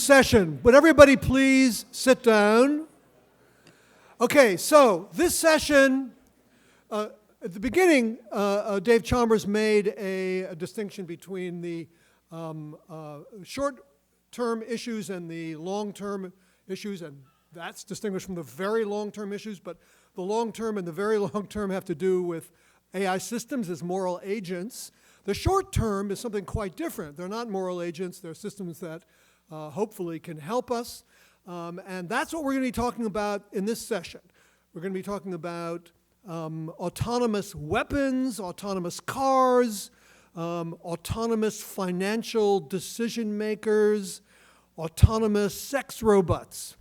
session. Would everybody please sit down? Okay, so this session, at the beginning, Dave Chalmers made a distinction between the short-term issues and the long-term issues, and that's distinguished from the very long-term issues, but the long-term and the very long-term have to do with AI systems as moral agents. The short-term is something quite different. They're not moral agents. They're systems that hopefully can help us. And that's what we're going to be talking about in this session. We're going to be talking about autonomous weapons, autonomous cars, autonomous financial decision makers, autonomous sex robots.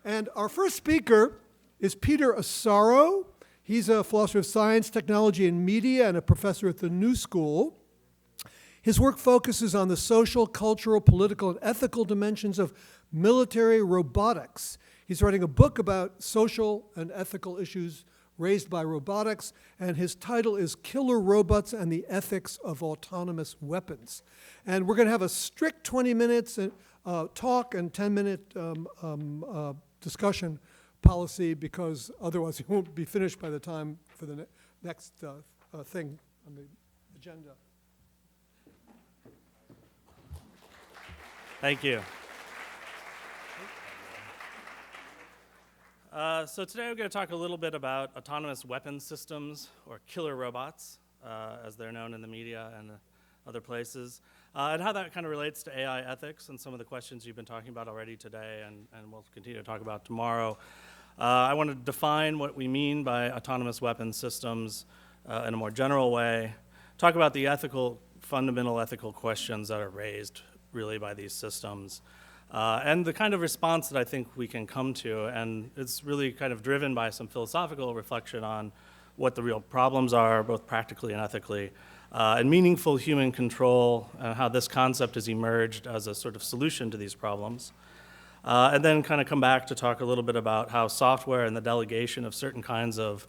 And our first speaker is Peter Asaro. He's a philosopher of science, technology, and media, and a professor at the New School. His work focuses on the social, cultural, political, and ethical dimensions of military robotics. He's writing a book about social and ethical issues raised by robotics, and his title is Killer Robots and the Ethics of Autonomous Weapons. And we're going to have a strict 20 minutes talk and 10-minute discussion policy, because otherwise you won't be finished by the time for the next thing on the agenda. Thank you. So today we're going to talk a little bit about autonomous weapons systems, or killer robots, as they're known in the media and other places, and how that kind of relates to AI ethics and some of the questions you've been talking about already today and we'll continue to talk about tomorrow. I want to define what we mean by autonomous weapons systems in a more general way, talk about the fundamental ethical questions that are raised really by these systems, and the kind of response that I think we can come to. And it's really kind of driven by some philosophical reflection on what the real problems are, both practically and ethically, and meaningful human control, and how this concept has emerged as a sort of solution to these problems. And then kind of come back to talk a little bit about how software and the delegation of certain kinds of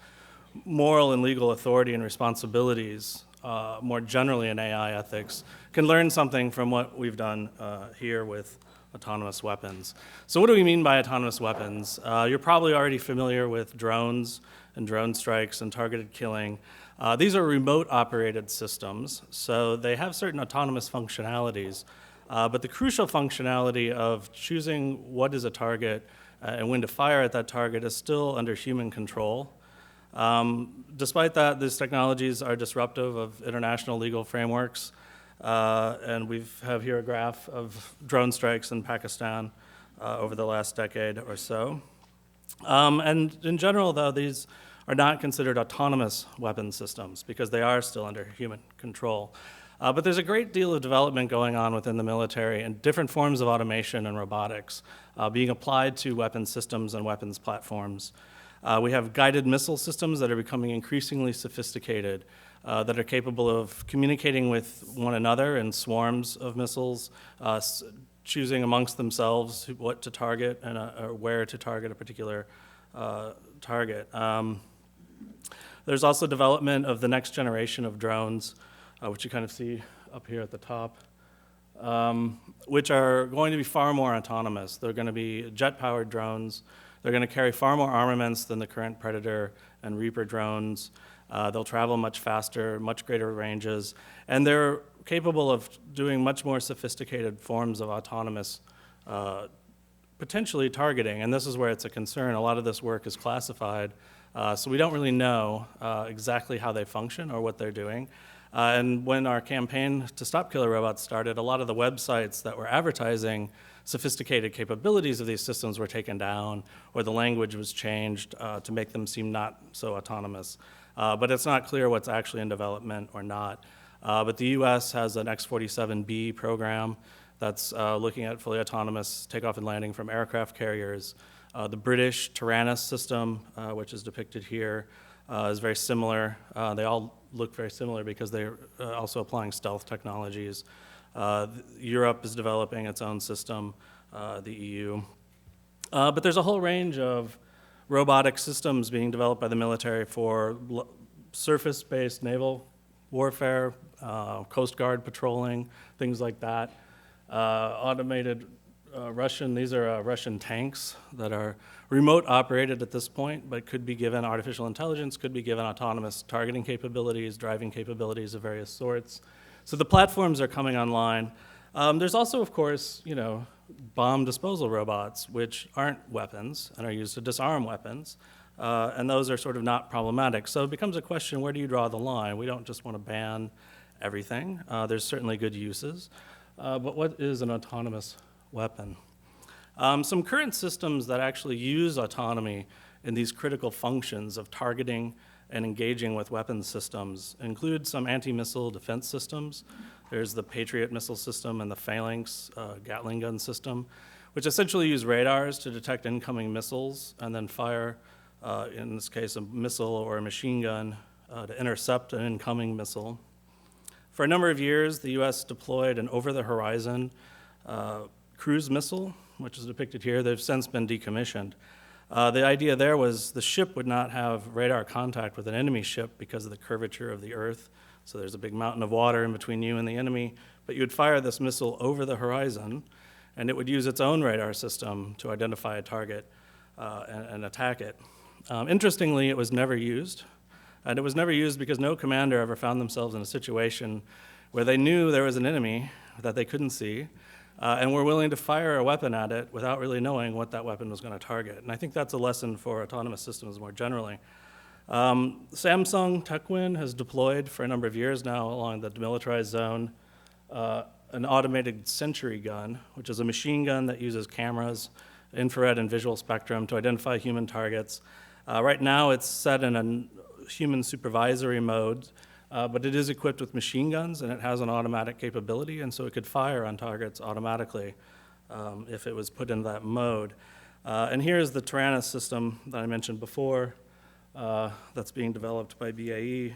moral and legal authority and responsibilities, more generally in AI ethics, can learn something from what we've done here with autonomous weapons. So what do we mean by autonomous weapons? You're probably already familiar with drones and drone strikes and targeted killing. These are remote operated systems, so they have certain autonomous functionalities. But the crucial functionality of choosing what is a target and when to fire at that target is still under human control. Despite that, these technologies are disruptive of international legal frameworks. And we have here a graph of drone strikes in Pakistan over the last decade or so. And in general, though, these are not considered autonomous weapon systems because they are still under human control. But there's a great deal of development going on within the military and different forms of automation and robotics being applied to weapons systems and weapons platforms. We have guided missile systems that are becoming increasingly sophisticated, that are capable of communicating with one another in swarms of missiles, choosing amongst themselves what to target and or where to target a particular target. There's also development of the next generation of drones, which you kind of see up here at the top, which are going to be far more autonomous. They're going to be jet-powered drones. They're going to carry far more armaments than the current Predator and Reaper drones. They'll travel much faster, much greater ranges, and they're capable of doing much more sophisticated forms of autonomous, potentially targeting, and this is where it's a concern. A lot of this work is classified, so we don't really know exactly how they function or what they're doing. And when our campaign to stop killer robots started, a lot of the websites that were advertising sophisticated capabilities of these systems were taken down, or the language was changed to make them seem not so autonomous. But it's not clear what's actually in development or not. But the US has an X-47B program that's looking at fully autonomous takeoff and landing from aircraft carriers. The British Tyrannus system, which is depicted here, is very similar. They all look very similar because they're also applying stealth technologies. Europe is developing its own system, the EU. But there's a whole range of robotic systems being developed by the military for surface-based naval warfare, Coast Guard patrolling, things like that. Automated these are Russian tanks that are remote operated at this point, but could be given artificial intelligence, could be given autonomous targeting capabilities, driving capabilities of various sorts. So the platforms are coming online. There's also, of course, bomb disposal robots, which aren't weapons and are used to disarm weapons. And those are sort of not problematic. So it becomes a question, where do you draw the line? We don't just want to ban everything. There's certainly good uses. But what is an autonomous weapon? Some current systems that actually use autonomy in these critical functions of targeting and engaging with weapons systems include some anti-missile defense systems. There's the Patriot missile system and the Phalanx Gatling gun system, which essentially use radars to detect incoming missiles and then fire, in this case, a missile or a machine gun to intercept an incoming missile. For a number of years, the US deployed an over-the-horizon cruise missile, which is depicted here. They've since been decommissioned. The idea there was the ship would not have radar contact with an enemy ship because of the curvature of the Earth. So there's a big mountain of water in between you and the enemy, but you would fire this missile over the horizon, and it would use its own radar system to identify a target and attack it. Interestingly, it was never used. And it was never used because no commander ever found themselves in a situation where they knew there was an enemy that they couldn't see, and were willing to fire a weapon at it without really knowing what that weapon was going to target. And I think that's a lesson for autonomous systems more generally. Samsung Techwin has deployed for a number of years now along the demilitarized zone an automated sentry gun, which is a machine gun that uses cameras, infrared and visual spectrum to identify human targets. Right now it's set in a human supervisory mode, but it is equipped with machine guns and it has an automatic capability, and so it could fire on targets automatically if it was put in that mode. And here's the Tyrannus system that I mentioned before that's being developed by BAE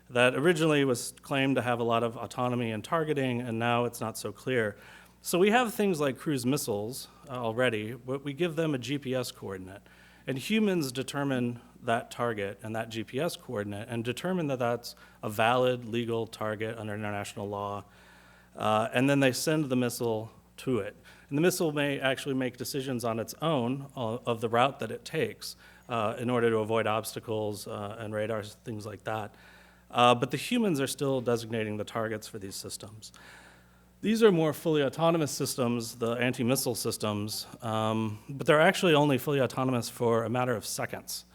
that originally was claimed to have a lot of autonomy and targeting, and now it's not so clear. So we have things like cruise missiles already, but we give them a GPS coordinate, and humans determine that target and that GPS coordinate and determine that that's a valid legal target under international law, and then they send the missile to it. And the missile may actually make decisions on its own of the route that it takes in order to avoid obstacles and radars, things like that. But the humans are still designating the targets for these systems. These are more fully autonomous systems, the anti-missile systems, but they're actually only fully autonomous for a matter of seconds,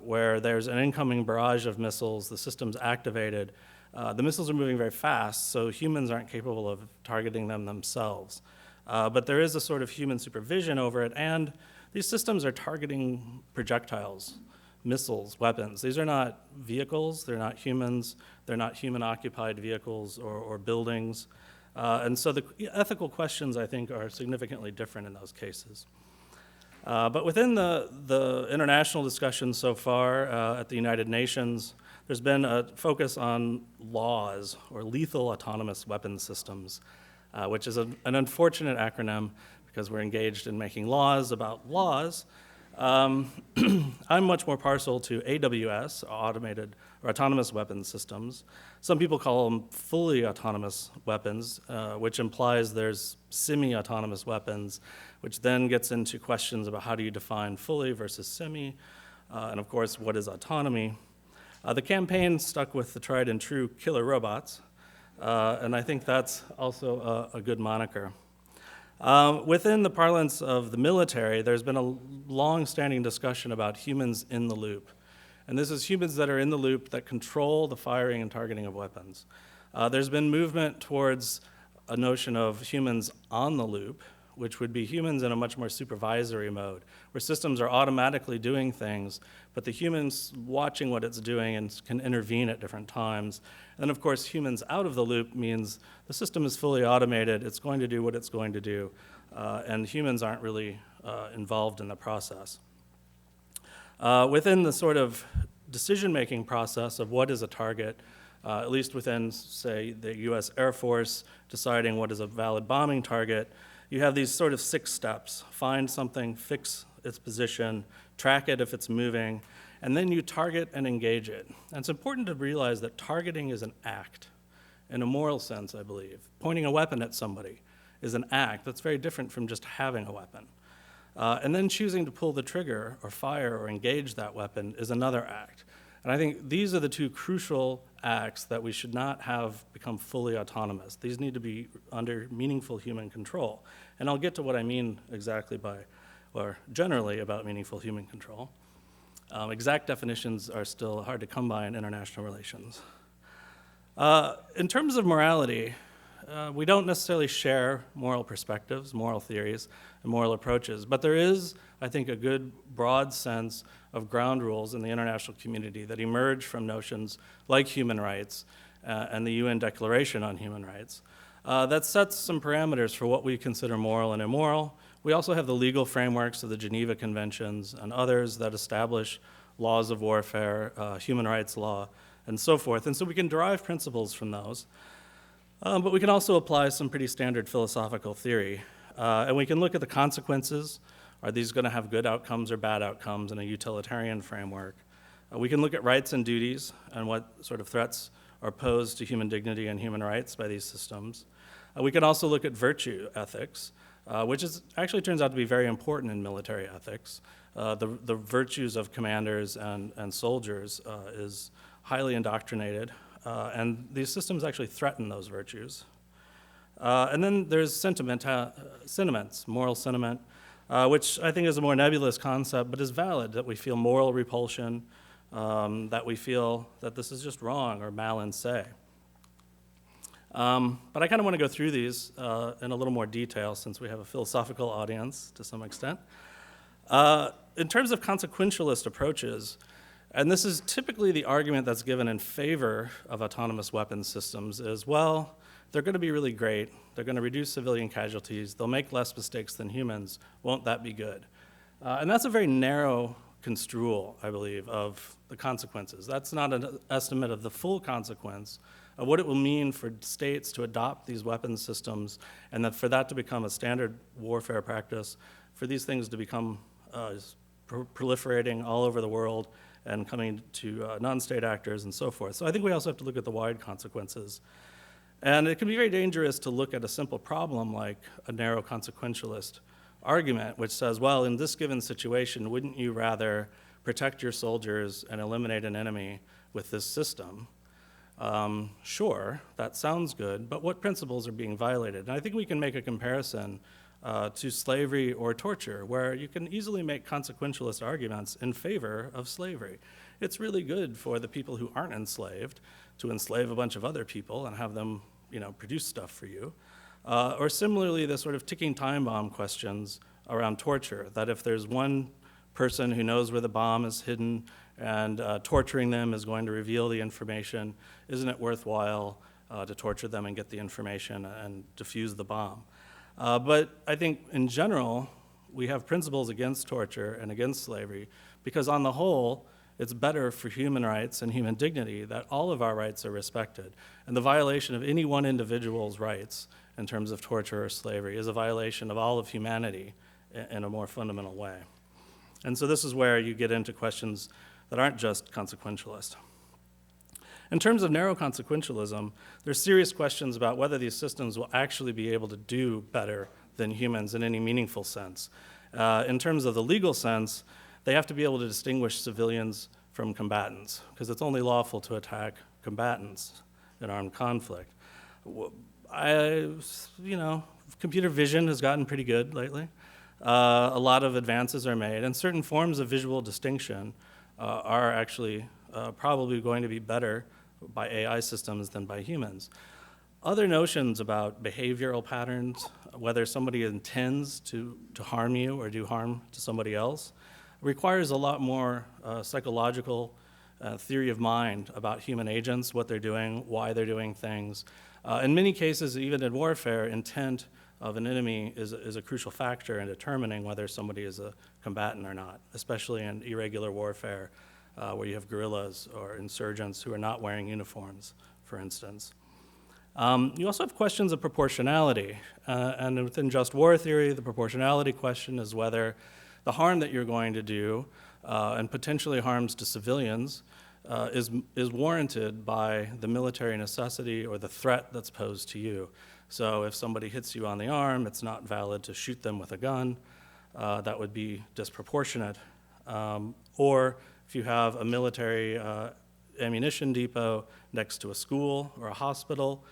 where there's an incoming barrage of missiles, the system's activated. The missiles are moving very fast, so humans aren't capable of targeting them themselves. But there is a sort of human supervision over it, and these systems are targeting projectiles, missiles, weapons. These are not vehicles, they're not humans, they're not human-occupied vehicles or buildings. And so the ethical questions, I think, are significantly different in those cases. But within the international discussion so far at the United Nations, there's been a focus on laws or lethal autonomous weapons systems, which is an unfortunate acronym because we're engaged in making laws about laws. I'm much more partial to AWS, automated or autonomous weapons systems. Some people call them fully autonomous weapons, which implies there's semi-autonomous weapons, which then gets into questions about how do you define fully versus semi, and of course, what is autonomy? The campaign stuck with the tried and true killer robots, and I think that's also a good moniker. Within the parlance of the military, there's been a long-standing discussion about humans in the loop. And this is humans that are in the loop that control the firing and targeting of weapons. There's been movement towards a notion of humans on the loop, which would be humans in a much more supervisory mode, where systems are automatically doing things, but the humans watching what it's doing and can intervene at different times. And of course, humans out of the loop means the system is fully automated, it's going to do what it's going to do, and humans aren't really involved in the process. Within the sort of decision-making process of what is a target, at least within, say, the US Air Force deciding what is a valid bombing target, you have these sort of 6 steps. Find something, fix its position, track it if it's moving, and then you target and engage it. And it's important to realize that targeting is an act. in a moral sense, I believe. Pointing a weapon at somebody is an act that's very different from just having a weapon. And then choosing to pull the trigger or fire or engage that weapon is another act. And I think these are the two crucial acts that we should not have become fully autonomous. These need to be under meaningful human control. And I'll get to what I mean exactly by, or generally about meaningful human control. Exact definitions are still hard to come by in international relations. In terms of morality, we don't necessarily share moral perspectives, moral theories, and moral approaches, but there is, I think, a good broad sense of ground rules in the international community that emerge from notions like human rights and the UN Declaration on Human Rights that sets some parameters for what we consider moral and immoral. We also have the legal frameworks of the Geneva Conventions and others that establish laws of warfare, human rights law, and so forth. And so we can derive principles from those. But we can also apply some pretty standard philosophical theory. And we can look at the consequences. Are these going to have good outcomes or bad outcomes in a utilitarian framework? We can look at rights and duties and what sort of threats are posed to human dignity and human rights by these systems. We can also look at virtue ethics, which actually turns out to be very important in military ethics. The virtues of commanders and soldiers is highly indoctrinated, and these systems actually threaten those virtues. And then there's sentiments, moral sentiment, which I think is a more nebulous concept, but is valid, that we feel moral repulsion, that we feel that this is just wrong or mal in se. But I kind of want to go through these in a little more detail since we have a philosophical audience to some extent. In terms of consequentialist approaches, and this is typically the argument that's given in favor of autonomous weapons systems, is, well, they're going to be really great. They're going to reduce civilian casualties. They'll make less mistakes than humans. Won't that be good? And that's a very narrow construal, I believe, of the consequences. That's not an estimate of the full consequence of what it will mean for states to adopt these weapons systems, and that for that to become a standard warfare practice, for these things to become proliferating all over the world and coming to non-state actors and so forth. So I think we also have to look at the wide consequences. And it can be very dangerous to look at a simple problem like a narrow consequentialist argument, which says, well, in this given situation, wouldn't you rather protect your soldiers and eliminate an enemy with this system? Sure, that sounds good, but what principles are being violated? And I think we can make a comparison to slavery or torture, where you can easily make consequentialist arguments in favor of slavery. It's really good for the people who aren't enslaved to enslave a bunch of other people and have them, produce stuff for you. Or similarly, the sort of ticking time bomb questions around torture, that if there's one person who knows where the bomb is hidden and torturing them is going to reveal the information, isn't it worthwhile to torture them and get the information and defuse the bomb? But I think in general, we have principles against torture and against slavery because on the whole, it's better for human rights and human dignity that all of our rights are respected. And the violation of any one individual's rights in terms of torture or slavery is a violation of all of humanity in a more fundamental way. And so this is where you get into questions that aren't just consequentialist. In terms of narrow consequentialism, there's serious questions about whether these systems will actually be able to do better than humans in any meaningful sense. In terms of the legal sense, they have to be able to distinguish civilians from combatants, because it's only lawful to attack combatants in armed conflict. Computer vision has gotten pretty good lately. A lot of advances are made, and certain forms of visual distinction are actually probably going to be better by AI systems than by humans. Other notions about behavioral patterns, whether somebody intends to harm you or do harm to somebody else, requires a lot more psychological theory of mind about human agents, what they're doing, why they're doing things. In many cases, even in warfare, intent of an enemy is a crucial factor in determining whether somebody is a combatant or not, especially in irregular warfare where you have guerrillas or insurgents who are not wearing uniforms, for instance. You also have questions of proportionality. And within just war theory, the proportionality question is whether the harm that you're going to do and potentially harms to civilians is warranted by the military necessity or the threat that's posed to you. So if somebody hits you on the arm, it's not valid to shoot them with a gun. That would be disproportionate. Or if you have a military ammunition depot next to a school or a hospital,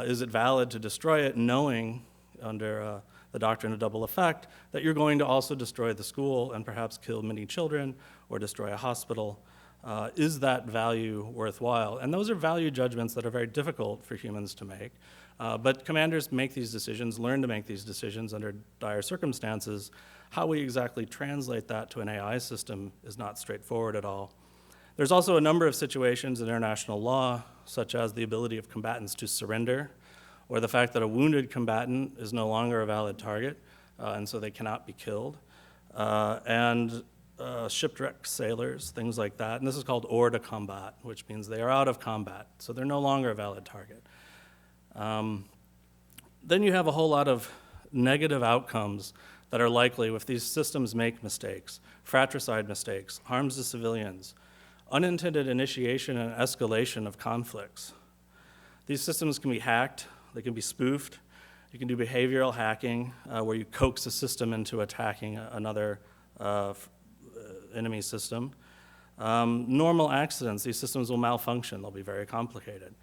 is it valid to destroy it knowing under the doctrine of double effect that you're going to also destroy the school and perhaps kill many children or destroy a hospital? Is that value worthwhile? And those are value judgments that are very difficult for humans to make. But commanders make these decisions, learn to make these decisions under dire circumstances. How we exactly translate that to an AI system is not straightforward at all. There's also a number of situations in international law, such as the ability of combatants to surrender, or the fact that a wounded combatant is no longer a valid target, and so they cannot be killed, and shipwrecked sailors, things like that. And this is called hors de combat, which means they are out of combat, so they're no longer a valid target. Then you have a whole lot of negative outcomes that are likely if these systems make mistakes, fratricide mistakes, harms to civilians, unintended initiation and escalation of conflicts. These systems can be hacked, they can be spoofed, you can do behavioral hacking where you coax a system into attacking another enemy system. Normal accidents, these systems will malfunction, they'll be very complicated.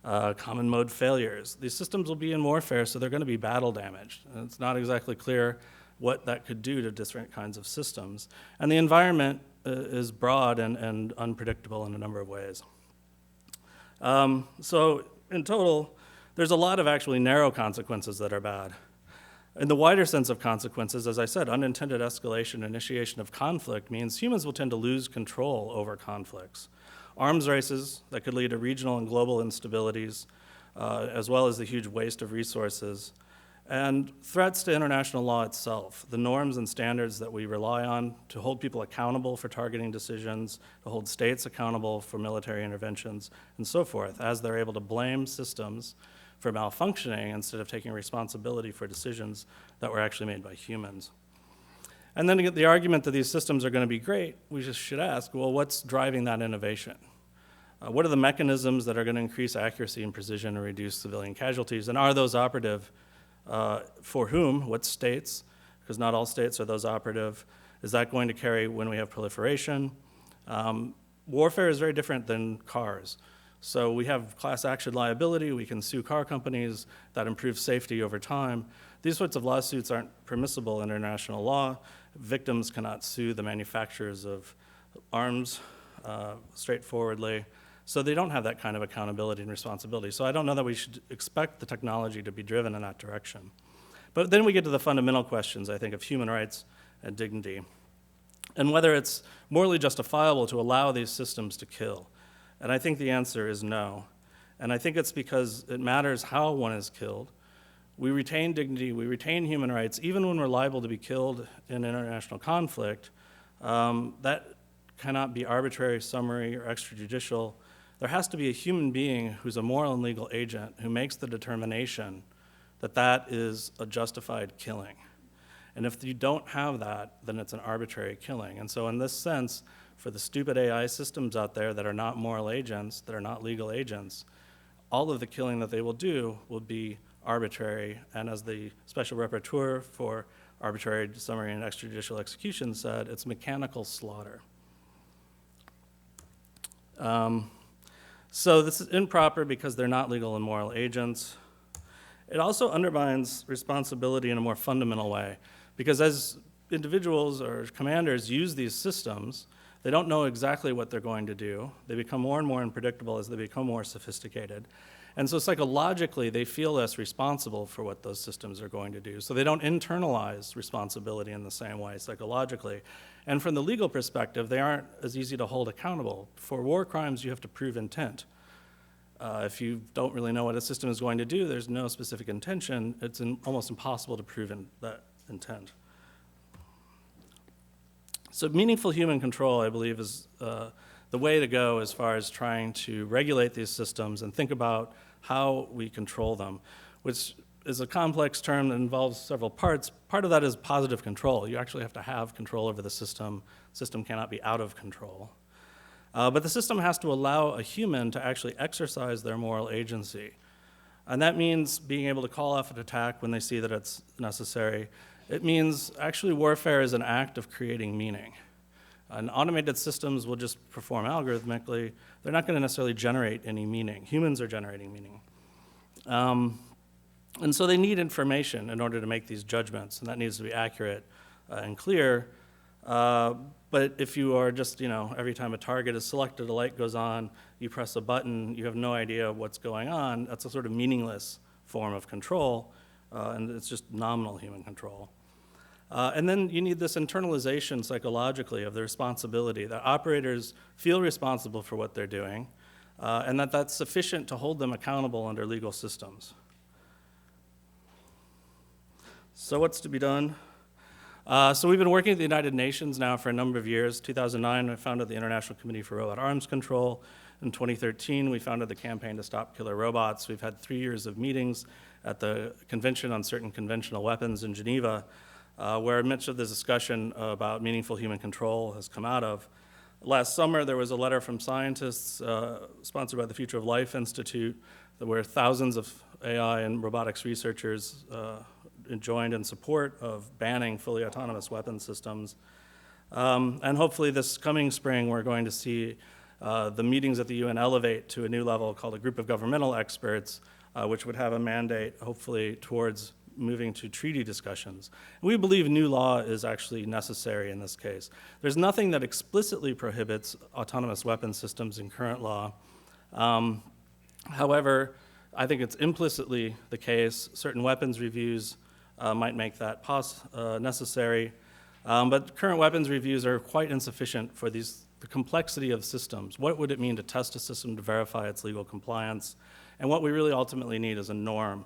Common mode failures. These systems will be in warfare, so they're going to be battle damaged. And it's not exactly clear what that could do to different kinds of systems. And the environment is broad and unpredictable in a number of ways. So in total, there's a lot of actually narrow consequences that are bad. In the wider sense of consequences, as I said, unintended escalation, initiation of conflict means humans will tend to lose control over conflicts. Arms races that could lead to regional and global instabilities, as well as the huge waste of resources, and threats to international law itself, the norms and standards that we rely on to hold people accountable for targeting decisions, to hold states accountable for military interventions, and so forth, as they're able to blame systems for malfunctioning instead of taking responsibility for decisions that were actually made by humans. And then to get the argument that these systems are going to be great, we just should ask, well, what's driving that innovation? What are the mechanisms that are going to increase accuracy and precision and reduce civilian casualties? And are those operative for whom? What states? Because not all states are those operative. Is that going to carry when we have proliferation? Warfare is very different than cars. So we have class action liability. We can sue car companies. That improves safety over time. These sorts of lawsuits aren't permissible in international law. Victims cannot sue the manufacturers of arms straightforwardly. So they don't have that kind of accountability and responsibility. So I don't know that we should expect the technology to be driven in that direction. But then we get to the fundamental questions, I think, of human rights and dignity, and whether it's morally justifiable to allow these systems to kill. And I think the answer is no. And I think it's because it matters how one is killed. We retain dignity, we retain human rights, even when we're liable to be killed in international conflict. That cannot be arbitrary, summary, or extrajudicial. There has to be a human being who's a moral and legal agent who makes the determination that that is a justified killing. And if you don't have that, then it's an arbitrary killing. And so in this sense, for the stupid AI systems out there that are not moral agents, that are not legal agents, all of the killing that they will do will be arbitrary. And as the special rapporteur for arbitrary, summary, and extrajudicial execution said, it's mechanical slaughter. So this is improper because they're not legal and moral agents. It also undermines responsibility in a more fundamental way, because as individuals or commanders use these systems, they don't know exactly what they're going to do. They become more and more unpredictable as they become more sophisticated. And so psychologically, they feel less responsible for what those systems are going to do. So they don't internalize responsibility in the same way psychologically. And from the legal perspective, they aren't as easy to hold accountable. For war crimes, you have to prove intent. If you don't really know what a system is going to do, there's no specific intention, it's almost impossible to prove that intent. So meaningful human control, I believe, is the way to go as far as trying to regulate these systems and think about how we control them, which is a complex term that involves several parts. Part of that is positive control. You actually have to have control over the system. The system cannot be out of control. But the system has to allow a human to actually exercise their moral agency. And that means being able to call off an attack when they see that it's necessary. It means actually warfare is an act of creating meaning. And automated systems will just perform algorithmically. They're not going to necessarily generate any meaning. Humans are generating meaning. And so they need information in order to make these judgments, and that needs to be accurate and clear. But if you are just, every time a target is selected, a light goes on, you press a button, you have no idea what's going on, that's a sort of meaningless form of control, and it's just nominal human control. And then you need this internalization psychologically of the responsibility, that operators feel responsible for what they're doing, and that's sufficient to hold them accountable under legal systems. So what's to be done? So we've been working at the United Nations now for a number of years. 2009, I founded the International Committee for Robot Arms Control. In 2013, we founded the Campaign to Stop Killer Robots. We've had 3 years of meetings at the Convention on Certain Conventional Weapons in Geneva, where much of the discussion about meaningful human control has come out of. Last summer, there was a letter from scientists sponsored by the Future of Life Institute, where thousands of AI and robotics researchers joined in support of banning fully autonomous weapon systems. And hopefully this coming spring, we're going to see the meetings at the UN elevate to a new level called a group of governmental experts, which would have a mandate, hopefully, towards moving to treaty discussions. And we believe new law is actually necessary in this case. There's nothing that explicitly prohibits autonomous weapon systems in current law. However, I think it's implicitly the case. Certain weapons reviews might make that necessary. But current weapons reviews are quite insufficient for the complexity of systems. What would it mean to test a system to verify its legal compliance? And what we really ultimately need is a norm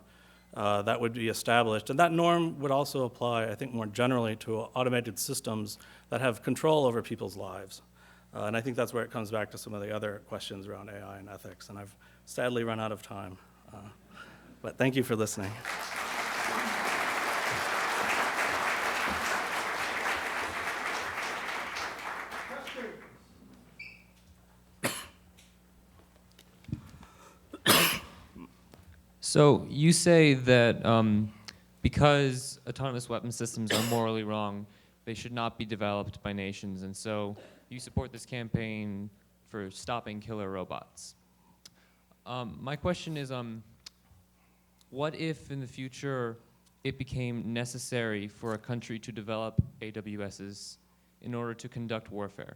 that would be established. And that norm would also apply, I think, more generally to automated systems that have control over people's lives. And I think that's where it comes back to some of the other questions around AI and ethics. And I've sadly run out of time. But thank you for listening. So you say that because autonomous weapon systems are morally wrong, they should not be developed by nations, and so you support this campaign for stopping killer robots. My question is, what if in the future it became necessary for a country to develop AWSs in order to conduct warfare?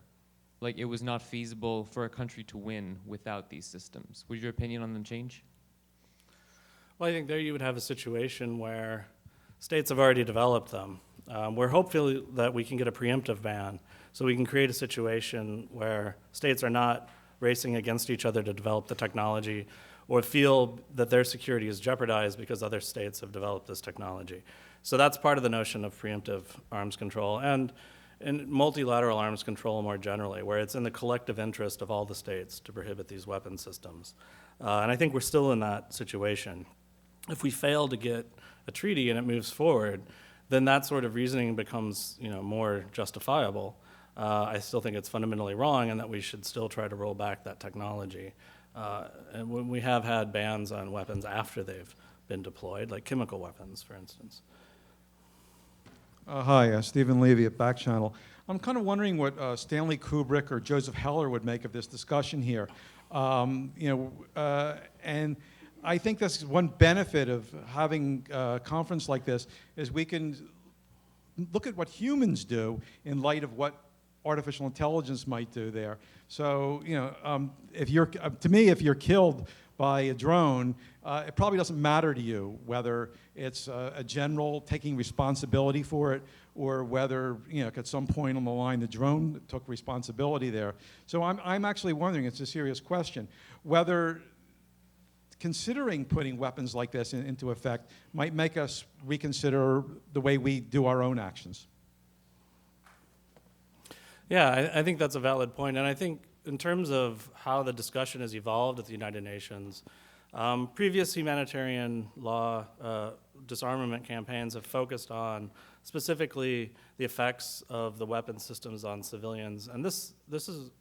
Like it was not feasible for a country to win without these systems. Would your opinion on them change? Well, I think there you would have a situation where states have already developed them. We're hopeful that we can get a preemptive ban, so we can create a situation where states are not racing against each other to develop the technology or feel that their security is jeopardized because other states have developed this technology. So that's part of the notion of preemptive arms control and multilateral arms control more generally, where it's in the collective interest of all the states to prohibit these weapon systems. And I think we're still in that situation. If we fail to get a treaty and it moves forward, then that sort of reasoning becomes more justifiable. I still think it's fundamentally wrong and that we should still try to roll back that technology. And when we have had bans on weapons after they've been deployed, like chemical weapons, for instance. Hi, Stephen Levy at Back Channel. I'm kind of wondering what Stanley Kubrick or Joseph Heller would make of this discussion here. And I think that's one benefit of having a conference like this is we can look at what humans do in light of what artificial intelligence might do there. So, if you're killed by a drone, it probably doesn't matter to you whether it's a general taking responsibility for it or whether, at some point on the line the drone took responsibility there. So I'm actually wondering, it's a serious question, whether considering putting weapons like this into effect might make us reconsider the way we do our own actions. Yeah, I think that's a valid point. And I think in terms of how the discussion has evolved at the United Nations, previous humanitarian law disarmament campaigns have focused on specifically the effects of the weapon systems on civilians. And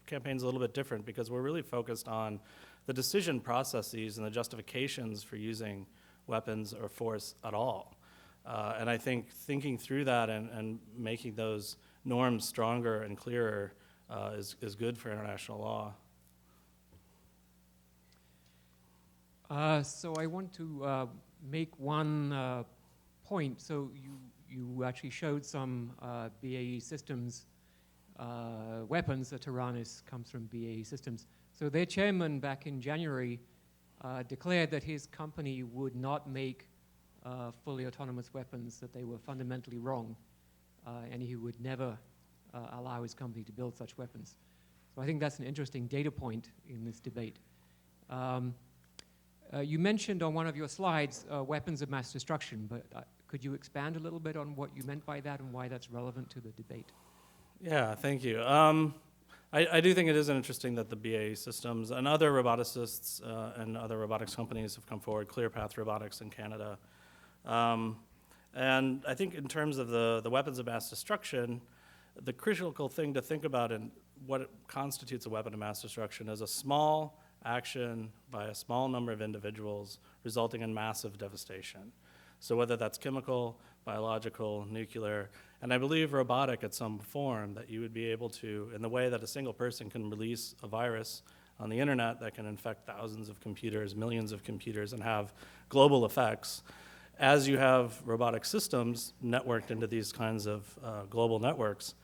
campaign's a little bit different because we're really focused on the decision processes and the justifications for using weapons or force at all. And I think thinking through that and making those norms stronger and clearer is good for international law. So I want to make one point. So you actually showed some BAE Systems weapons. The Taranis comes from BAE Systems. So their chairman back in January declared that his company would not make fully autonomous weapons, that they were fundamentally wrong, and he would never allow his company to build such weapons. So I think that's an interesting data point in this debate. You mentioned on one of your slides weapons of mass destruction, but could you expand a little bit on what you meant by that and why that's relevant to the debate? Yeah, thank you. I do think it is interesting that the BAE Systems and other roboticists and other robotics companies have come forward, ClearPath Robotics in Canada. And I think in terms of the weapons of mass destruction, the critical thing to think about and what constitutes a weapon of mass destruction is a small action by a small number of individuals resulting in massive devastation. So whether that's chemical, biological, nuclear, and I believe robotic at some form, that you would be able to, in the way that a single person can release a virus on the internet that can infect thousands of computers, millions of computers, and have global effects. As you have robotic systems networked into these kinds of global networks,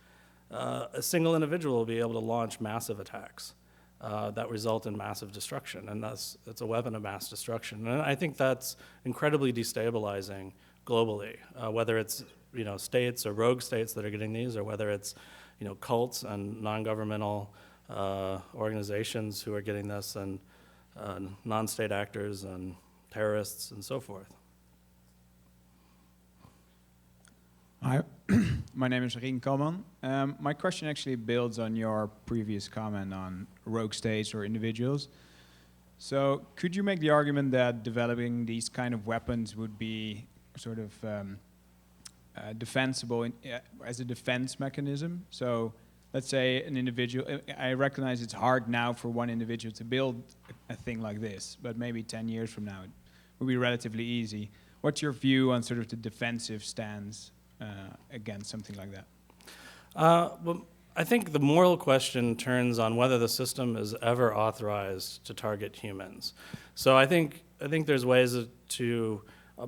a single individual will be able to launch massive attacks that result in massive destruction, and it's a weapon of mass destruction. And I think that's incredibly destabilizing globally, whether it's states or rogue states that are getting these, or whether it's cults and non-governmental organizations who are getting this, and non-state actors and terrorists and so forth. Hi, my name is Rien Kalman. My question actually builds on your previous comment on rogue states or individuals. So could you make the argument that developing these kind of weapons would be sort of defensible as a defense mechanism? So let's say an individual, I recognize it's hard now for one individual to build a thing like this, but maybe 10 years from now it would be relatively easy. What's your view on sort of the defensive stance against something like that? Well, I think the moral question turns on whether the system is ever authorized to target humans. So I think there's ways to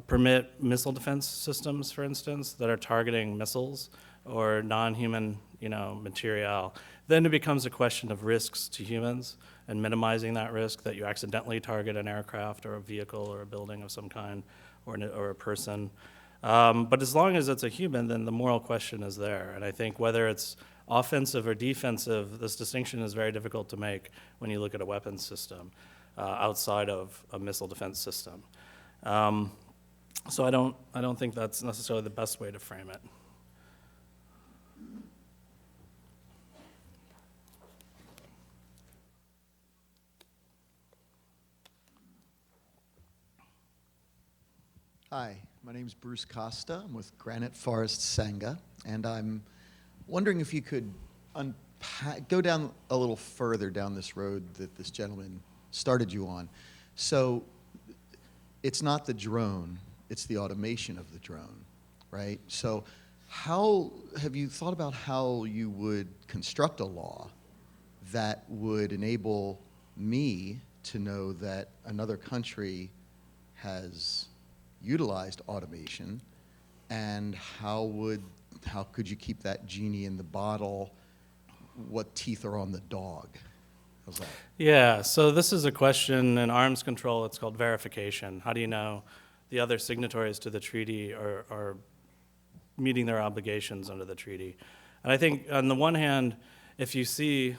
permit missile defense systems, for instance, that are targeting missiles or non-human, material. Then it becomes a question of risks to humans and minimizing that risk, that you accidentally target an aircraft or a vehicle or a building of some kind or a person. But as long as it's a human, then the moral question is there. And I think whether it's offensive or defensive, this distinction is very difficult to make when you look at a weapons system outside of a missile defense system. So I don't think that's necessarily the best way to frame it. Hi, my name is Bruce Costa. I'm with Granite Forest Sangha, and I'm wondering if you could go down a little further down this road that this gentleman started you on. So it's not the drone, it's the automation of the drone, right? So how have you thought about how you would construct a law that would enable me to know that another country has utilized automation, and how could you keep that genie in the bottle? What teeth are on the dog? How's that? Yeah, so this is a question in arms control. It's called verification. How do you know the other signatories to the treaty are meeting their obligations under the treaty? And I think on the one hand, if you see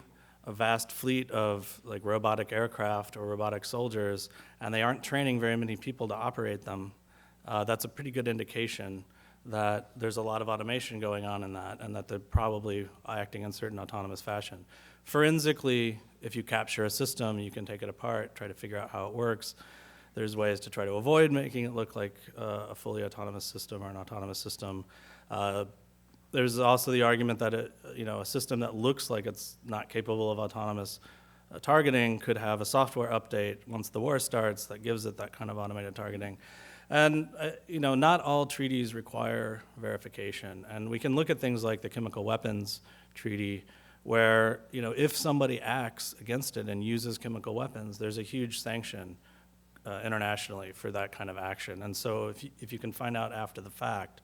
a vast fleet of like robotic aircraft or robotic soldiers, and they aren't training very many people to operate them, that's a pretty good indication that there's a lot of automation going on in that, and that they're probably acting in certain autonomous fashion. Forensically, if you capture a system, you can take it apart, try to figure out how it works. There's ways to try to avoid making it look like a fully autonomous system or an autonomous system. There's also the argument that a system that looks like it's not capable of autonomous targeting could have a software update once the war starts that gives it that kind of automated targeting. And not all treaties require verification. And we can look at things like the chemical weapons treaty, where if somebody acts against it and uses chemical weapons, there's a huge sanction internationally for that kind of action. And so if you can find out after the fact,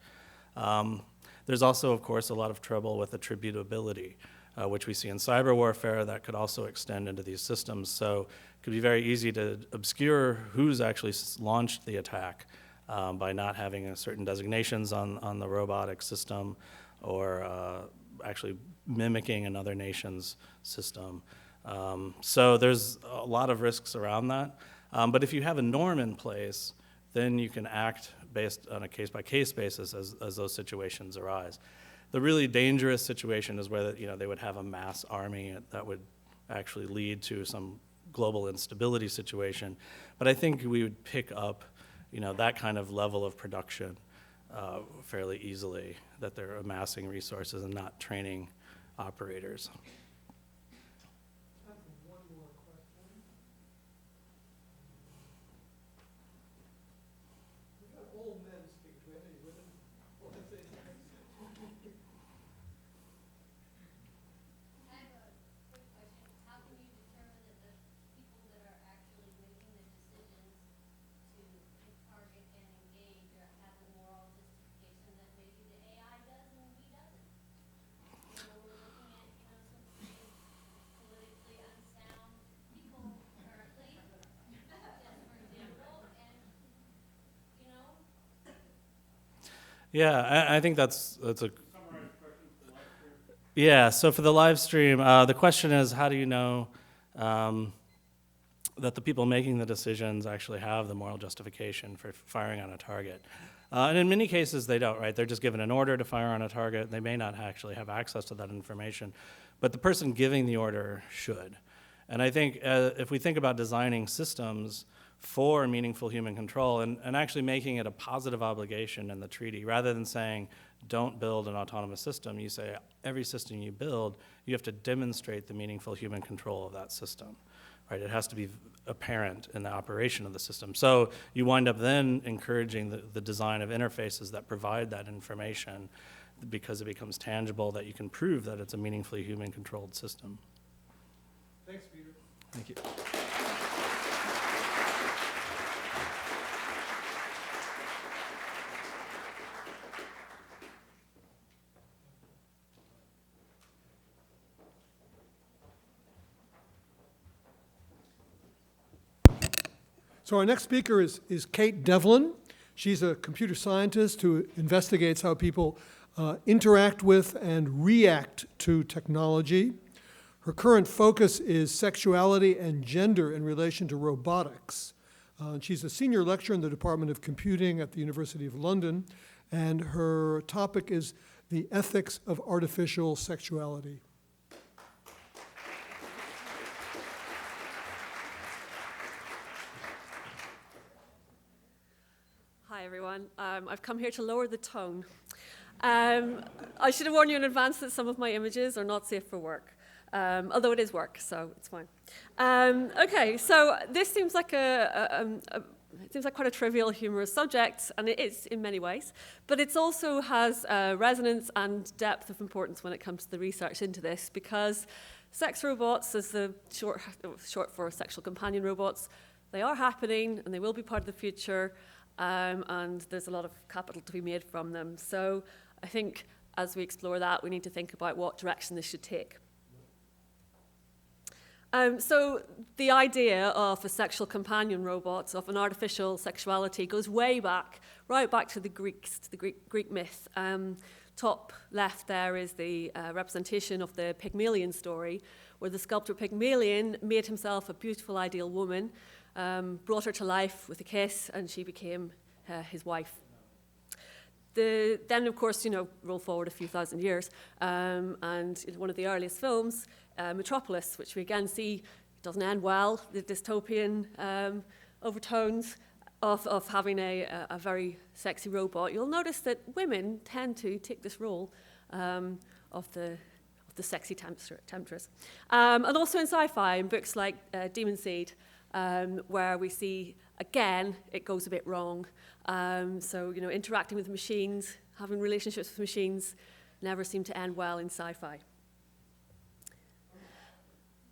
there's also, of course, a lot of trouble with attributability, which we see in cyber warfare that could also extend into these systems. So it could be very easy to obscure who's actually launched the attack by not having certain designations on the robotic system, or actually mimicking another nation's system. So there's a lot of risks around that. But if you have a norm in place, then you can act based on a case-by-case basis as those situations arise. The really dangerous situation is where they would have a mass army that would actually lead to some global instability situation. But I think we would pick up that kind of level of production fairly easily, that they're amassing resources and not training operators. Yeah, I think that's a. Yeah, so for the live stream, the question is, how do you know that the people making the decisions actually have the moral justification for firing on a target? And in many cases, they don't, right? They're just given an order to fire on a target. They may not actually have access to that information, but the person giving the order should. And I think if we think about designing systems for meaningful human control and actually making it a positive obligation in the treaty, rather than saying, don't build an autonomous system, you say every system you build, you have to demonstrate the meaningful human control of that system, right? It has to be apparent in the operation of the system. So you wind up then encouraging the design of interfaces that provide that information, because it becomes tangible that you can prove that it's a meaningfully human controlled system. Thanks, Peter. Thank you. So our next speaker is Kate Devlin. She's a computer scientist who investigates how people interact with and react to technology. Her current focus is sexuality and gender in relation to robotics. She's a senior lecturer in the Department of Computing at the University of London, and her topic is the ethics of artificial sexuality. Hi, everyone. I've come here to lower the tone. I should have warned you in advance that some of my images are not safe for work, although it is work, so it's fine. Okay, so this seems like it seems like quite a trivial, humorous subject, and it is in many ways, but it also has resonance and depth of importance when it comes to the research into this, because sex robots, as the short for sexual companion robots, they are happening, and they will be part of the future. And there's a lot of capital to be made from them. So I think as we explore that, we need to think about what direction this should take. So the idea of a sexual companion robot, of an artificial sexuality, goes way back, right back to the Greeks, to the Greek myth. Top left there is the representation of the Pygmalion story, where the sculptor Pygmalion made himself a beautiful, ideal woman, brought her to life with a kiss, and she became his wife. Then, of course, roll forward a few thousand years, and one of the earliest films, Metropolis, which we again see doesn't end well, the dystopian overtones of having a very sexy robot, you'll notice that women tend to take this role of the sexy temptress. And also in sci-fi, in books like Demon Seed, where we see, again, it goes a bit wrong. So, interacting with machines, having relationships with machines, never seem to end well in sci-fi.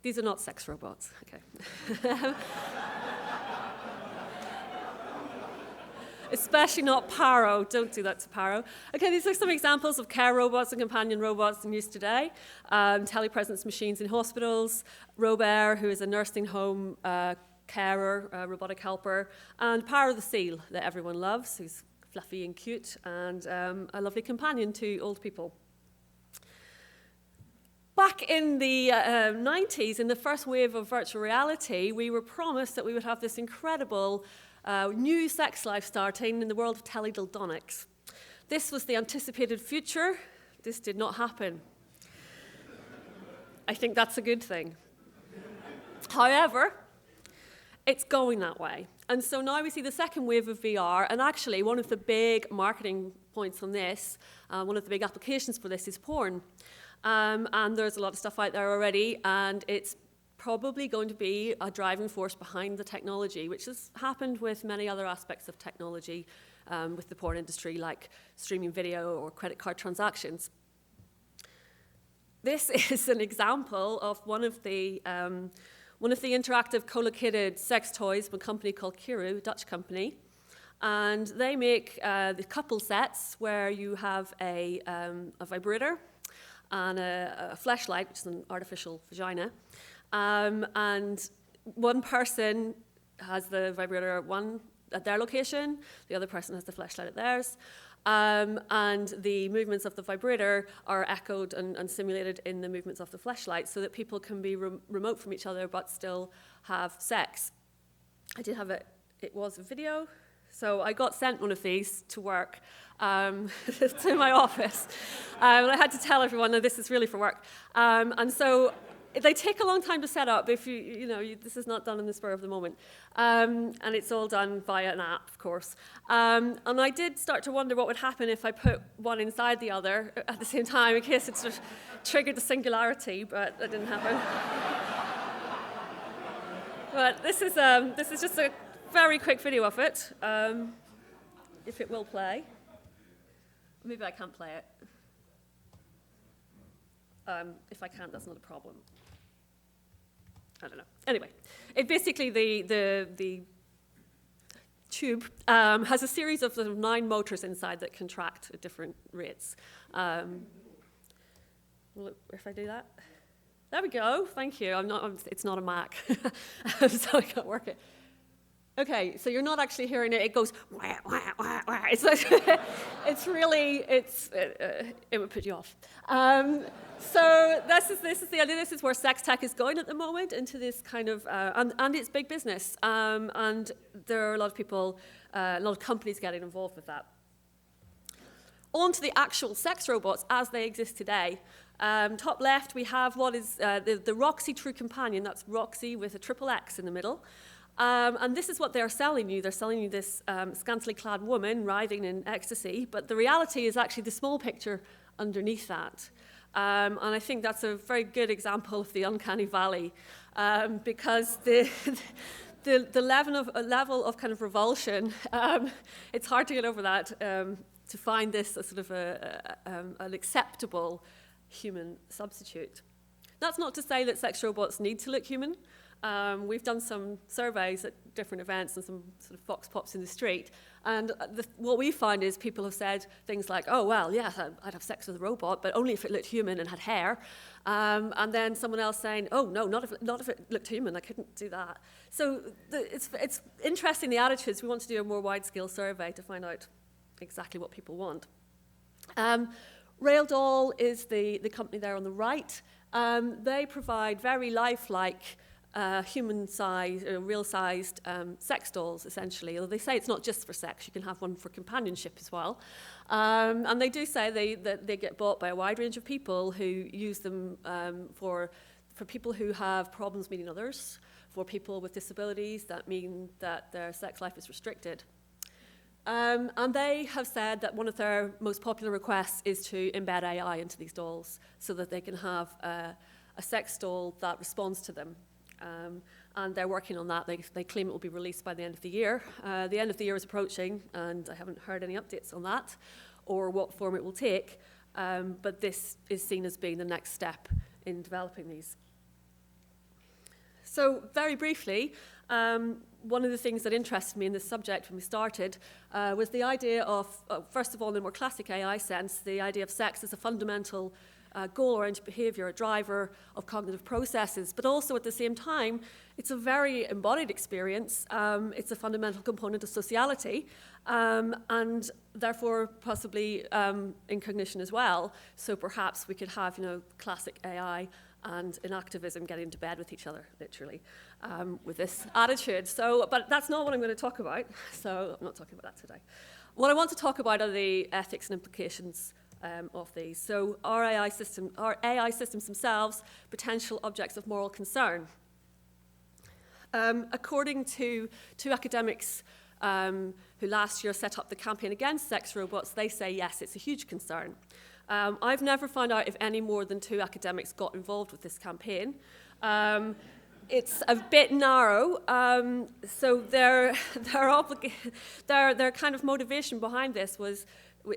These are not sex robots, okay. Especially not Paro. Don't do that to Paro. Okay, these are some examples of care robots and companion robots in use today. Telepresence machines in hospitals, Robert, who is a nursing home carer, robotic helper, and Paro the seal that everyone loves, who's fluffy and cute, and a lovely companion to old people. Back in the 90s, in the first wave of virtual reality, we were promised that we would have this incredible new sex life starting in the world of teledildonics. This was the anticipated future. This did not happen. I think that's a good thing. However, it's going that way. And so now we see the second wave of VR, and actually one of the big marketing points on this, one of the big applications for this is porn. And there's a lot of stuff out there already, and it's probably going to be a driving force behind the technology, which has happened with many other aspects of technology with the porn industry, like streaming video or credit card transactions. This is an example of one of the interactive co-located sex toys from a company called Kiru, a Dutch company. And they make the couple sets where you have a vibrator and a fleshlight, which is an artificial vagina. And one person has the vibrator at their location, the other person has the fleshlight at theirs. And the movements of the vibrator are echoed and simulated in the movements of the fleshlight so that people can be remote from each other but still have sex. I did have it was a video, so I got sent one of these to work to my office. And I had to tell everyone that this is really for work. And so they take a long time to set up if this is not done in the spur of the moment. And it's all done via an app, of course. And I did start to wonder what would happen if I put one inside the other at the same time in case it sort of triggered the singularity, but that didn't happen. But this is just a very quick video of it, if it will play. Maybe I can't play it. If I can't, that's not a problem. I don't know. Anyway, it basically, the tube has a series of sort of 9 motors inside that contract at different rates. If I do that? There we go. Thank you. It's not a Mac, so I can't work it. Okay, so you're not actually hearing it. It goes wah, wah, wah, wah. It's like it would put you off. So this is the idea. This is where sex tech is going at the moment, into this kind of and it's big business. And there are a lot of people, a lot of companies getting involved with that. On to the actual sex robots as they exist today. Top left, we have what is the Roxy True Companion. That's Roxy with a triple X in the middle. And this is what they're selling you. They're selling you this scantily clad woman writhing in ecstasy, but the reality is actually the small picture underneath that. And I think that's a very good example of the uncanny valley, because the level of kind of revulsion, it's hard to get over that, to find this as sort of an acceptable human substitute. That's not to say that sex robots need to look human. We've done some surveys at different events and some sort of vox pops in the street. And what we find is people have said things like, oh, well, yeah, I'd have sex with a robot, but only if it looked human and had hair. And then someone else saying, oh, no, not if it looked human. I couldn't do that. So it's interesting, the attitudes. We want to do a more wide-scale survey to find out exactly what people want. Raildoll is the company there on the right. They provide very lifelike human-sized, real-sized sex dolls, essentially. Although they say it's not just for sex, you can have one for companionship as well. And they do say that they get bought by a wide range of people who use them for people who have problems meeting others, For people with disabilities, that mean that their sex life is restricted. And they have said that one of their most popular requests is to embed AI into these dolls so that they can have a sex doll that responds to them. And they're working on that. They claim it will be released by the end of the year. The end of the year is approaching, and I haven't heard any updates on that or what form it will take. But this is seen as being the next step in developing these. So very briefly, one of the things that interested me in this subject when we started was the idea of, first of all, in the more classic AI sense, the idea of sex as a fundamental goal-oriented behavior, a driver of cognitive processes, but also at the same time, it's a very embodied experience. It's a fundamental component of sociality, and therefore possibly in cognition as well. So perhaps we could have, classic AI and in activism getting into bed with each other, literally, with this attitude. So, but that's not what I'm going to talk about. So I'm not talking about that today. What I want to talk about are the ethics and implications of these. So are AI systems themselves potential objects of moral concern? According to two academics who last year set up the campaign against sex robots, they say yes, it's a huge concern. I've never found out if any more than 2 academics got involved with this campaign. It's a bit narrow, so their kind of motivation behind this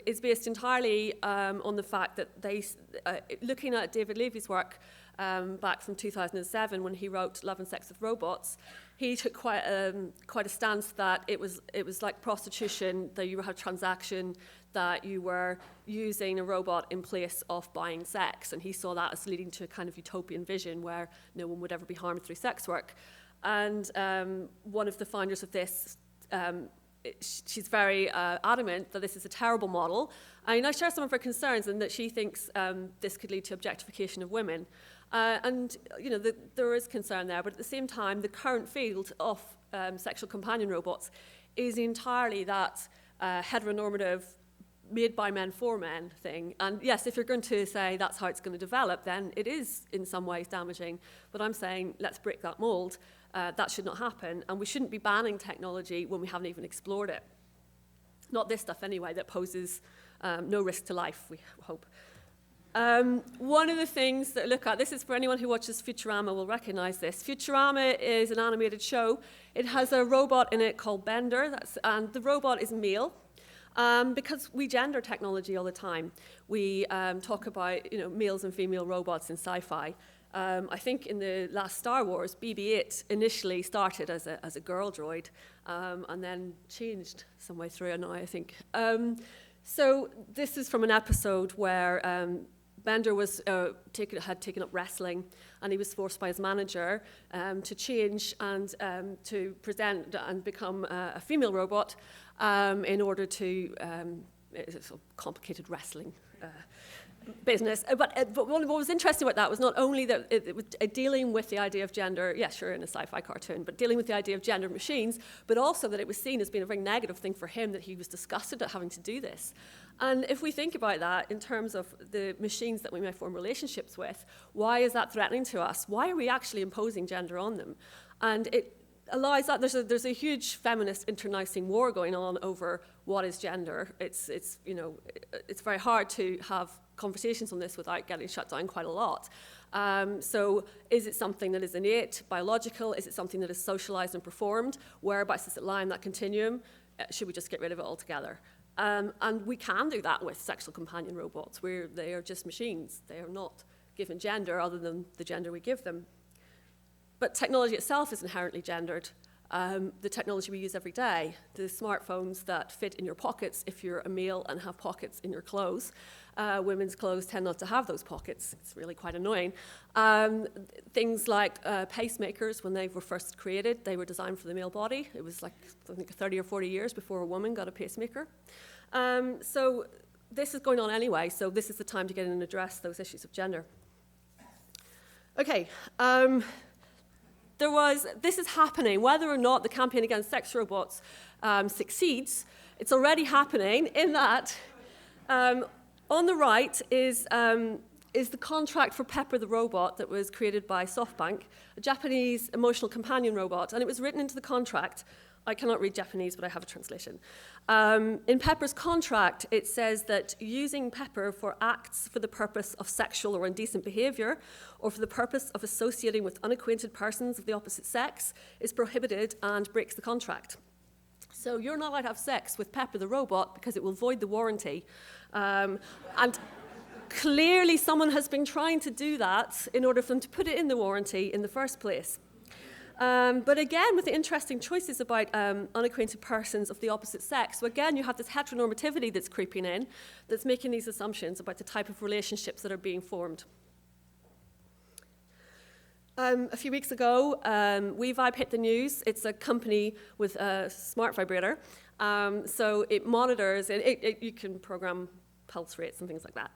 is based entirely on the fact that they, looking at David Levy's work back from 2007 when he wrote Love and Sex with Robots, he took quite a stance that it was like prostitution, that you had a transaction, that you were using a robot in place of buying sex, and he saw that as leading to a kind of utopian vision where no one would ever be harmed through sex work. And one of the founders of this, she's very adamant that this is a terrible model. And I share some of her concerns in that she thinks this could lead to objectification of women. And there is concern there, but at the same time, the current field of sexual companion robots is entirely that heteronormative, made by men for men thing. And yes, if you're going to say that's how it's going to develop, then it is in some ways damaging. But I'm saying let's break that mold. That should not happen, and we shouldn't be banning technology when we haven't even explored it. Not this stuff anyway, that poses no risk to life, we hope. One of the things that I look at, this is for anyone who watches Futurama will recognize this. Futurama is an animated show. It has a robot in it called Bender, and the robot is male. Because we gender technology all the time. We talk about males and female robots in sci-fi. I think in the last Star Wars, BB-8 initially started as a girl droid and then changed some way through now, I think. So this is from an episode where Bender was had taken up wrestling, and he was forced by his manager to change and to present and become a female robot in order to it's a complicated wrestling business. But what was interesting about that was not only that it was dealing with the idea of gender, yes, sure, in a sci-fi cartoon, but dealing with the idea of gender machines, but also that it was seen as being a very negative thing for him, that he was disgusted at having to do this. And if we think about that in terms of the machines that we may form relationships with, why is that threatening to us? Why are we actually imposing gender on them? And it allows that there's a huge feminist internecine war going on over what is gender. It's very hard to have conversations on this without getting shut down quite a lot. So is it something that is innate, biological? Is it something that is socialized and performed? Whereabouts does it lie in that continuum? Should we just get rid of it altogether? And we can do that with sexual companion robots, where they are just machines. They are not given gender other than the gender we give them. But technology itself is inherently gendered. The technology we use every day, the smartphones that fit in your pockets if you're a male and have pockets in your clothes. Women's clothes tend not to have those pockets. It's really quite annoying. Things like pacemakers, when they were first created, they were designed for the male body. It was like, I think, 30 or 40 years before a woman got a pacemaker. So this is going on anyway, so this is the time to get in and address those issues of gender. Okay. This is happening, whether or not the campaign against sex robots succeeds. It's already happening in that on the right is is the contract for Pepper the robot that was created by SoftBank, a Japanese emotional companion robot, and it was written into the contract. I cannot read Japanese, but I have a translation. In Pepper's contract, it says that using Pepper for acts for the purpose of sexual or indecent behavior, or for the purpose of associating with unacquainted persons of the opposite sex, is prohibited and breaks the contract. So you're not allowed to have sex with Pepper the robot because it will void the warranty. And clearly someone has been trying to do that in order for them to put it in the warranty in the first place. But again, with the interesting choices about unacquainted persons of the opposite sex, so again, you have this heteronormativity that's creeping in, that's making these assumptions about the type of relationships that are being formed. A few weeks ago, WeVibe hit the news. It's a company with a smart vibrator. So it monitors, you can program pulse rates and things like that.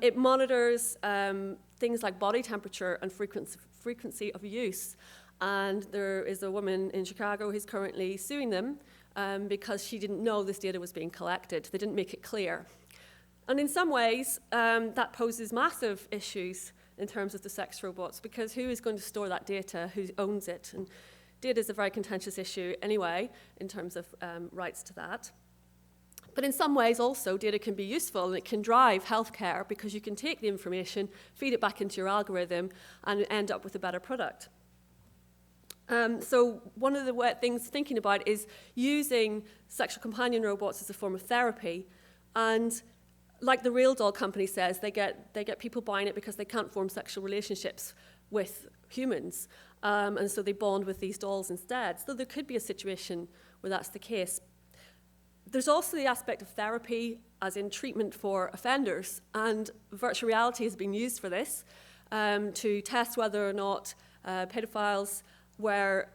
It monitors things like body temperature and frequency of use. And there is a woman in Chicago who's currently suing them because she didn't know this data was being collected. They didn't make it clear. And in some ways, that poses massive issues in terms of the sex robots, because who is going to store that data? Who owns it? And data is a very contentious issue anyway, in terms of rights to that. But in some ways also, data can be useful and it can drive healthcare because you can take the information, feed it back into your algorithm, and end up with a better product. So one of the things thinking about is using sexual companion robots as a form of therapy. And like the Real Doll company says, they get people buying it because they can't form sexual relationships with humans. And so they bond with these dolls instead. So there could be a situation where that's the case. There's also the aspect of therapy, as in treatment for offenders. And virtual reality has been used for this, to test whether or not pedophiles their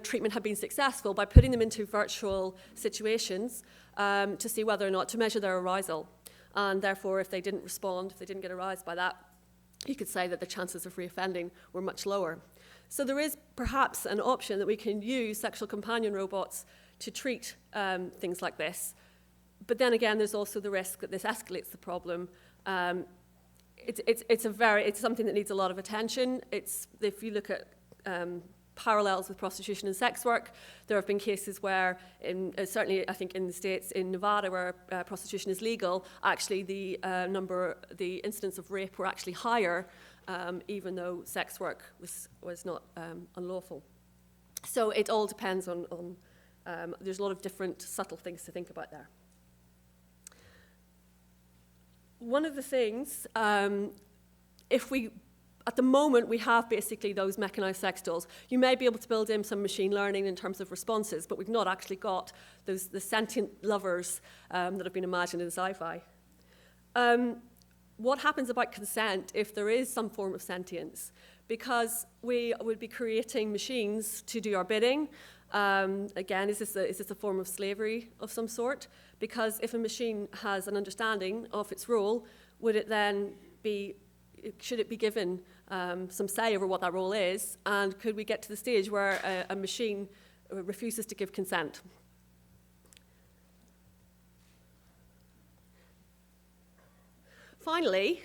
treatment had been successful by putting them into virtual situations to see whether or not to measure their arousal. And therefore, if they didn't respond, if they didn't get aroused by that, you could say that the chances of reoffending were much lower. So there is perhaps an option that we can use sexual companion robots to treat things like this. But then again, there's also the risk that this escalates the problem. It's something that needs a lot of attention. If you look at parallels with prostitution and sex work, there have been cases where, certainly I think in the States, in Nevada, where prostitution is legal, actually the incidence of rape were actually higher, even though sex work was not unlawful. So it all depends on there's a lot of different subtle things to think about there. One of the things, at the moment, we have basically those mechanized sex dolls. You may be able to build in some machine learning in terms of responses, but we've not actually got the sentient lovers that have been imagined in sci-fi. What happens about consent if there is some form of sentience? Because we would be creating machines to do our bidding. Again, is this a form of slavery of some sort? Because if a machine has an understanding of its role, should it be given some say over what that role is? And could we get to the stage where a machine refuses to give consent? Finally,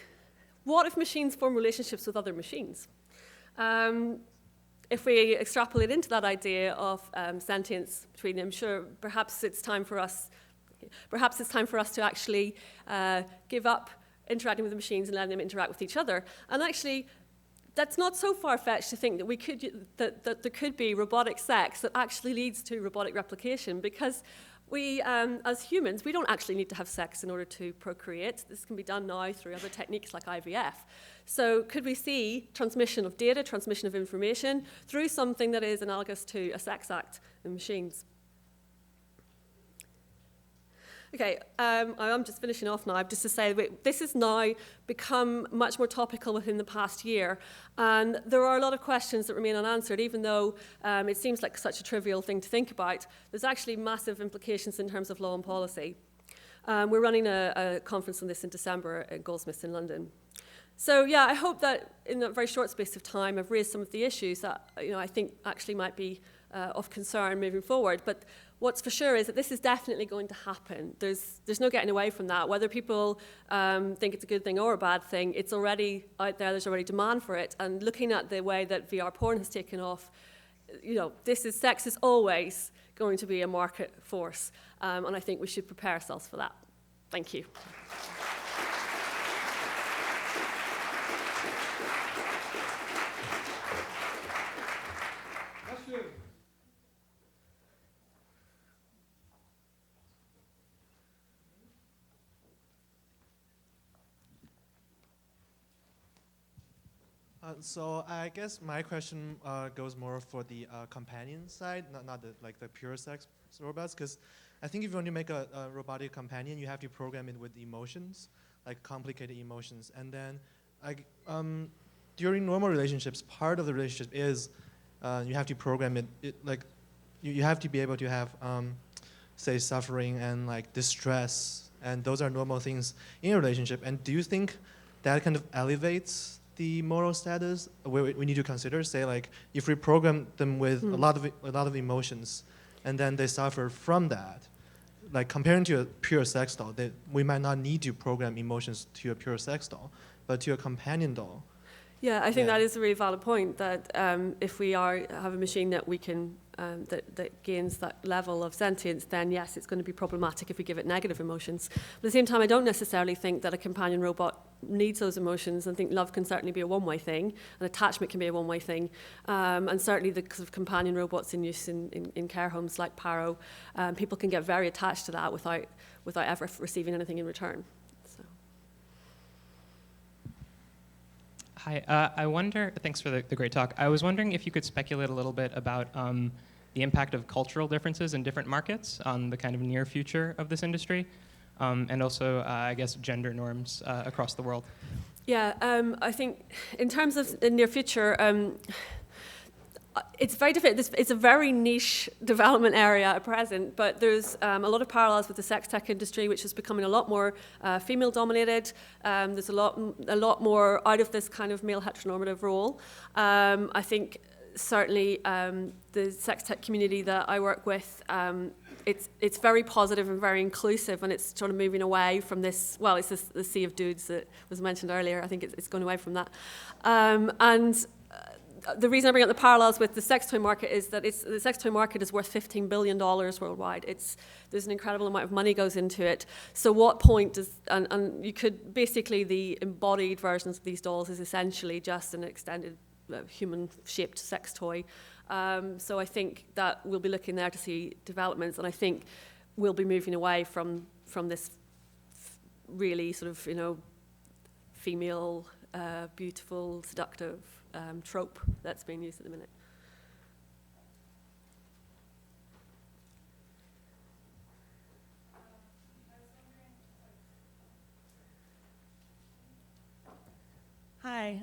what if machines form relationships with other machines? If we extrapolate into that idea of sentience between them, sure, perhaps it's time for us to actually give up interacting with the machines and letting them interact with each other. And actually, that's not so far-fetched to think that there could be robotic sex that actually leads to robotic replication, because we, as humans, we don't actually need to have sex in order to procreate. This can be done now through other techniques like IVF. So could we see transmission of data, transmission of information through something that is analogous to a sex act in machines? Okay, I'm just finishing off now, just to say that this has now become much more topical within the past year. And there are a lot of questions that remain unanswered, even though it seems like such a trivial thing to think about. There's actually massive implications in terms of law and policy. We're running a conference on this in December at Goldsmiths in London. So yeah, I hope that in a very short space of time, I've raised some of the issues that I think actually might be of concern moving forward. But what's for sure is that this is definitely going to happen. There's no getting away from that. Whether people think it's a good thing or a bad thing, it's already out there. There's already demand for it. And looking at the way that VR porn has taken off, sex is always going to be a market force. And I think we should prepare ourselves for that. Thank you. So I guess my question goes more for the companion side, not the pure sex robots, because I think if you want to make a robotic companion, you have to program it with emotions, like complicated emotions, and then during normal relationships, part of the relationship is you have to program it like you have to be able to have say suffering and like distress, and those are normal things in a relationship. And do you think that kind of elevates the moral status? We need to consider, say, like if we program them with a lot of emotions, and then they suffer from that, like comparing to a pure sex doll, we might not need to program emotions to a pure sex doll, but to a companion doll. Yeah, I think that is a really valid point, that if we have a machine that we can that gains that level of sentience, then yes, it's going to be problematic if we give it negative emotions. But at the same time, I don't necessarily think that a companion robot needs those emotions. I think love can certainly be a one-way thing, and attachment can be a one-way thing. And certainly the sort of companion robots in use in care homes like Paro, people can get very attached to that without ever receiving anything in return. Hi, I wonder, thanks for the great talk. I was wondering if you could speculate a little bit about the impact of cultural differences in different markets on the kind of near future of this industry, and also, I guess, gender norms across the world. Yeah, I think in terms of the near future, it's very different. It's a very niche development area at present, but there's a lot of parallels with the sex tech industry, which is becoming a lot more female-dominated. There's a lot more out of this kind of male heteronormative role. I think certainly the sex tech community that I work with, it's very positive and very inclusive, and it's sort of moving away from this. Well, it's the sea of dudes that was mentioned earlier. I think it's going away from that, the reason I bring up the parallels with the sex toy market is that the sex toy market is worth $15 billion worldwide. There's an incredible amount of money goes into it. So what point does, and you could, basically the embodied versions of these dolls is essentially just an extended human-shaped sex toy. So I think that we'll be looking there to see developments, and I think we'll be moving away from this really sort of, female, beautiful, seductive trope that's being used at the minute. Hi,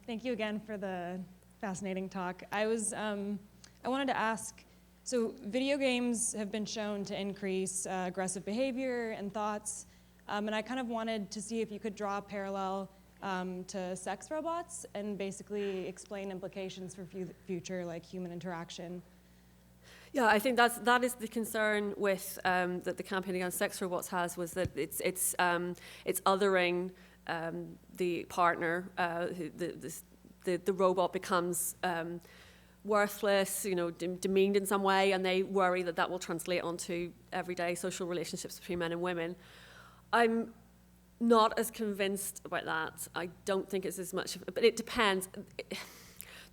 thank you again for the fascinating talk. I wanted to ask, so video games have been shown to increase aggressive behavior and thoughts, and I kind of wanted to see if you could draw a parallel to sex robots and basically explain implications for future like human interaction. Yeah, I think that is the concern with that the campaign against sex robots has, was that it's othering the partner. The robot becomes worthless, demeaned in some way, and they worry that will translate onto everyday social relationships between men and women. I'm not as convinced about that. I don't think it's as much, but it depends.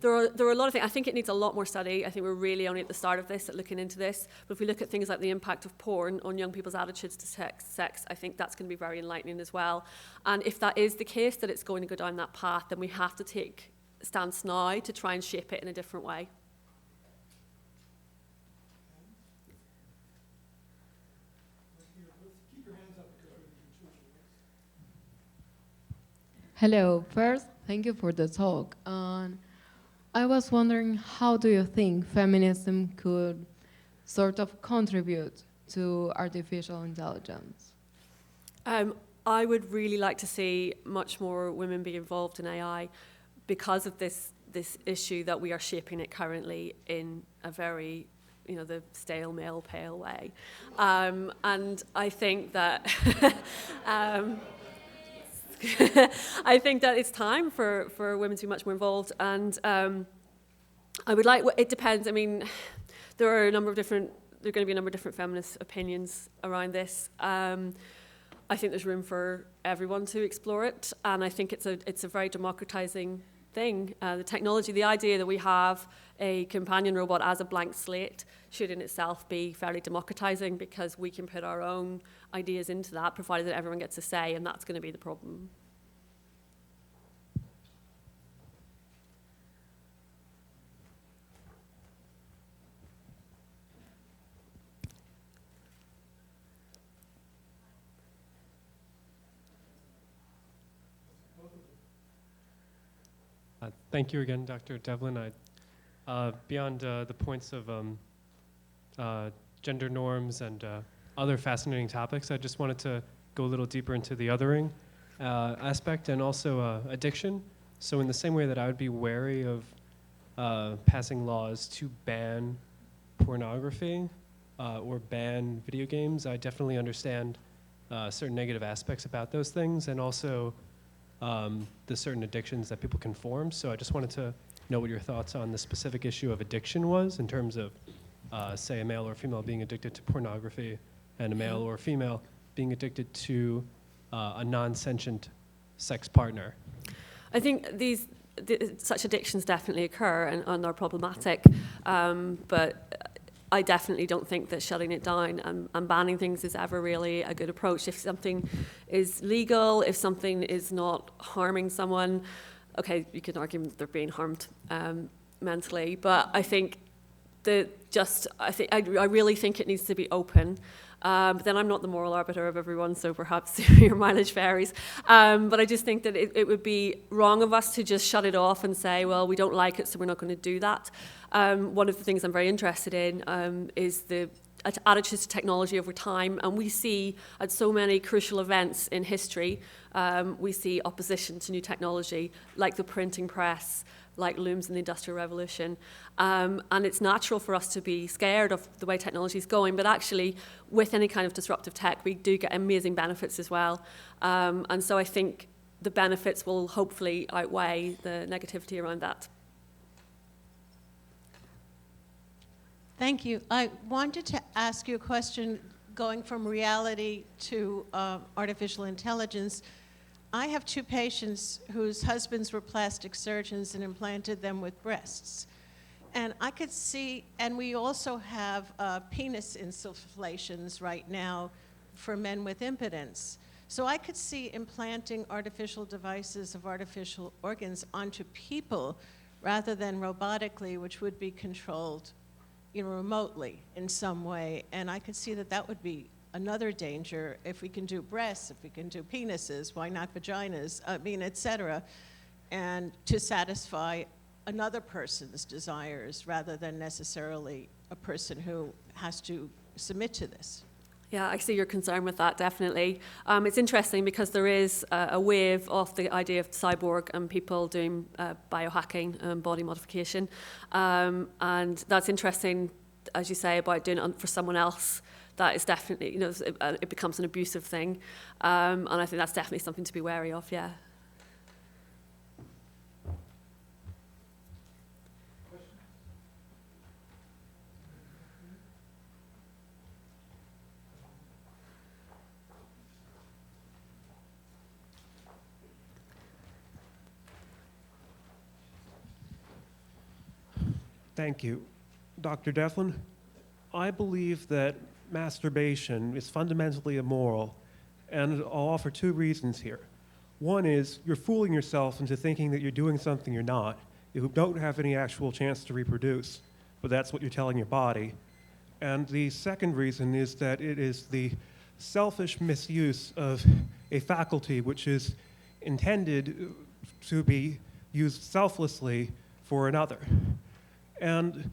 There are a lot of things. I think it needs a lot more study. I think we're really only at the start of this, at looking into this. But if we look at things like the impact of porn on young people's attitudes to sex, I think that's going to be very enlightening as well. And if that is the case, that it's going to go down that path, then we have to take a stance now to try and shape it in a different way. Hello. First, thank you for the talk. I was wondering, how do you think feminism could sort of contribute to artificial intelligence? I would really like to see much more women be involved in AI because of this this issue that we are shaping it currently in a very, the stale male pale way. And I think that I think that it's time for women to be much more involved. And I would like, it depends. I mean, there are going to be a number of different feminist opinions around this. I think there's room for everyone to explore it, and I think it's a very democratizing thing. The technology, the idea that we have a companion robot as a blank slate should in itself be fairly democratizing, because we can put our own ideas into that, provided that everyone gets a say, and that's going to be the problem. Thank you again, Dr. Devlin. Beyond the points of gender norms and other fascinating topics, I just wanted to go a little deeper into the othering aspect, and also addiction. So in the same way that I would be wary of passing laws to ban pornography or ban video games, I definitely understand certain negative aspects about those things, and also the certain addictions that people can form. So I just wanted to know what your thoughts on the specific issue of addiction was, in terms of, say, a male or a female being addicted to pornography, and a male or a female being addicted to a non-sentient sex partner. I think such addictions definitely occur and are problematic, but I definitely don't think that shutting it down and banning things is ever really a good approach. If something is legal, if something is not harming someone, okay, you can argue they're being harmed mentally, but I think I really think it needs to be open. But then I'm not the moral arbiter of everyone, so perhaps your mileage varies. But I just think that it would be wrong of us to just shut it off and say, well, we don't like it, so we're not going to do that. One of the things I'm very interested in is the attitudes to technology over time. And we see at so many crucial events in history, we see opposition to new technology, like the printing press, like looms in the Industrial Revolution. And it's natural for us to be scared of the way technology is going, but actually with any kind of disruptive tech, we do get amazing benefits as well. And so I think the benefits will hopefully outweigh the negativity around that. Thank you. I wanted to ask you a question going from reality to artificial intelligence. I have 2 patients whose husbands were plastic surgeons and implanted them with breasts. And I could see, and we also have penis insufflations right now for men with impotence. So I could see implanting artificial devices of artificial organs onto people rather than robotically, which would be controlled remotely in some way. And I could see that that would be another danger. If we can do breasts, if we can do penises, why not vaginas? I mean, et cetera. And to satisfy another person's desires rather than necessarily a person who has to submit to this. Yeah, I see your concern with that, definitely. It's interesting because there is a wave of the idea of cyborg and people doing biohacking and body modification. And that's interesting, as you say, about doing it for someone else. That is definitely, it becomes an abusive thing. And I think that's definitely something to be wary of, yeah. Thank you. Dr. Devlin, I believe that masturbation is fundamentally immoral, and I'll offer 2 reasons here. One is you're fooling yourself into thinking that you're doing something you're not. You don't have any actual chance to reproduce, but that's what you're telling your body. And the second reason is that it is the selfish misuse of a faculty which is intended to be used selflessly for another. And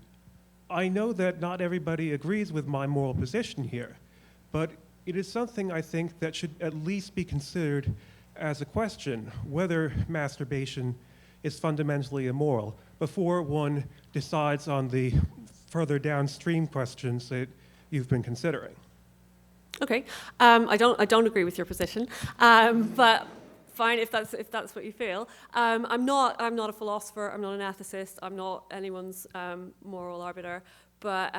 I know that not everybody agrees with my moral position here, but it is something I think that should at least be considered as a question, whether masturbation is fundamentally immoral before one decides on the further downstream questions that you've been considering? Okay, I don't agree with your position, but fine if that's what you feel. I'm not a philosopher. I'm not an ethicist. I'm not anyone's moral arbiter. But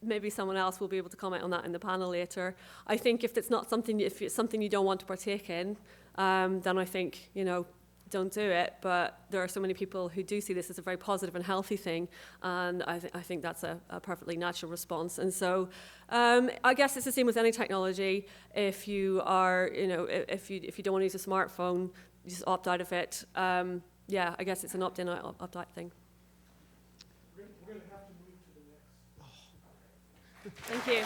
maybe someone else will be able to comment on that in the panel later. I think if it's something you don't want to partake in, then I think don't do it. But there are so many people who do see this as a very positive and healthy thing, and I think that's a perfectly natural response. And so I guess it's the same with any technology. If you are, if you don't want to use a smartphone, you just opt out of it. Yeah, I guess it's an opt-in, opt-out thing. We're going to have to move to the next. Thank you.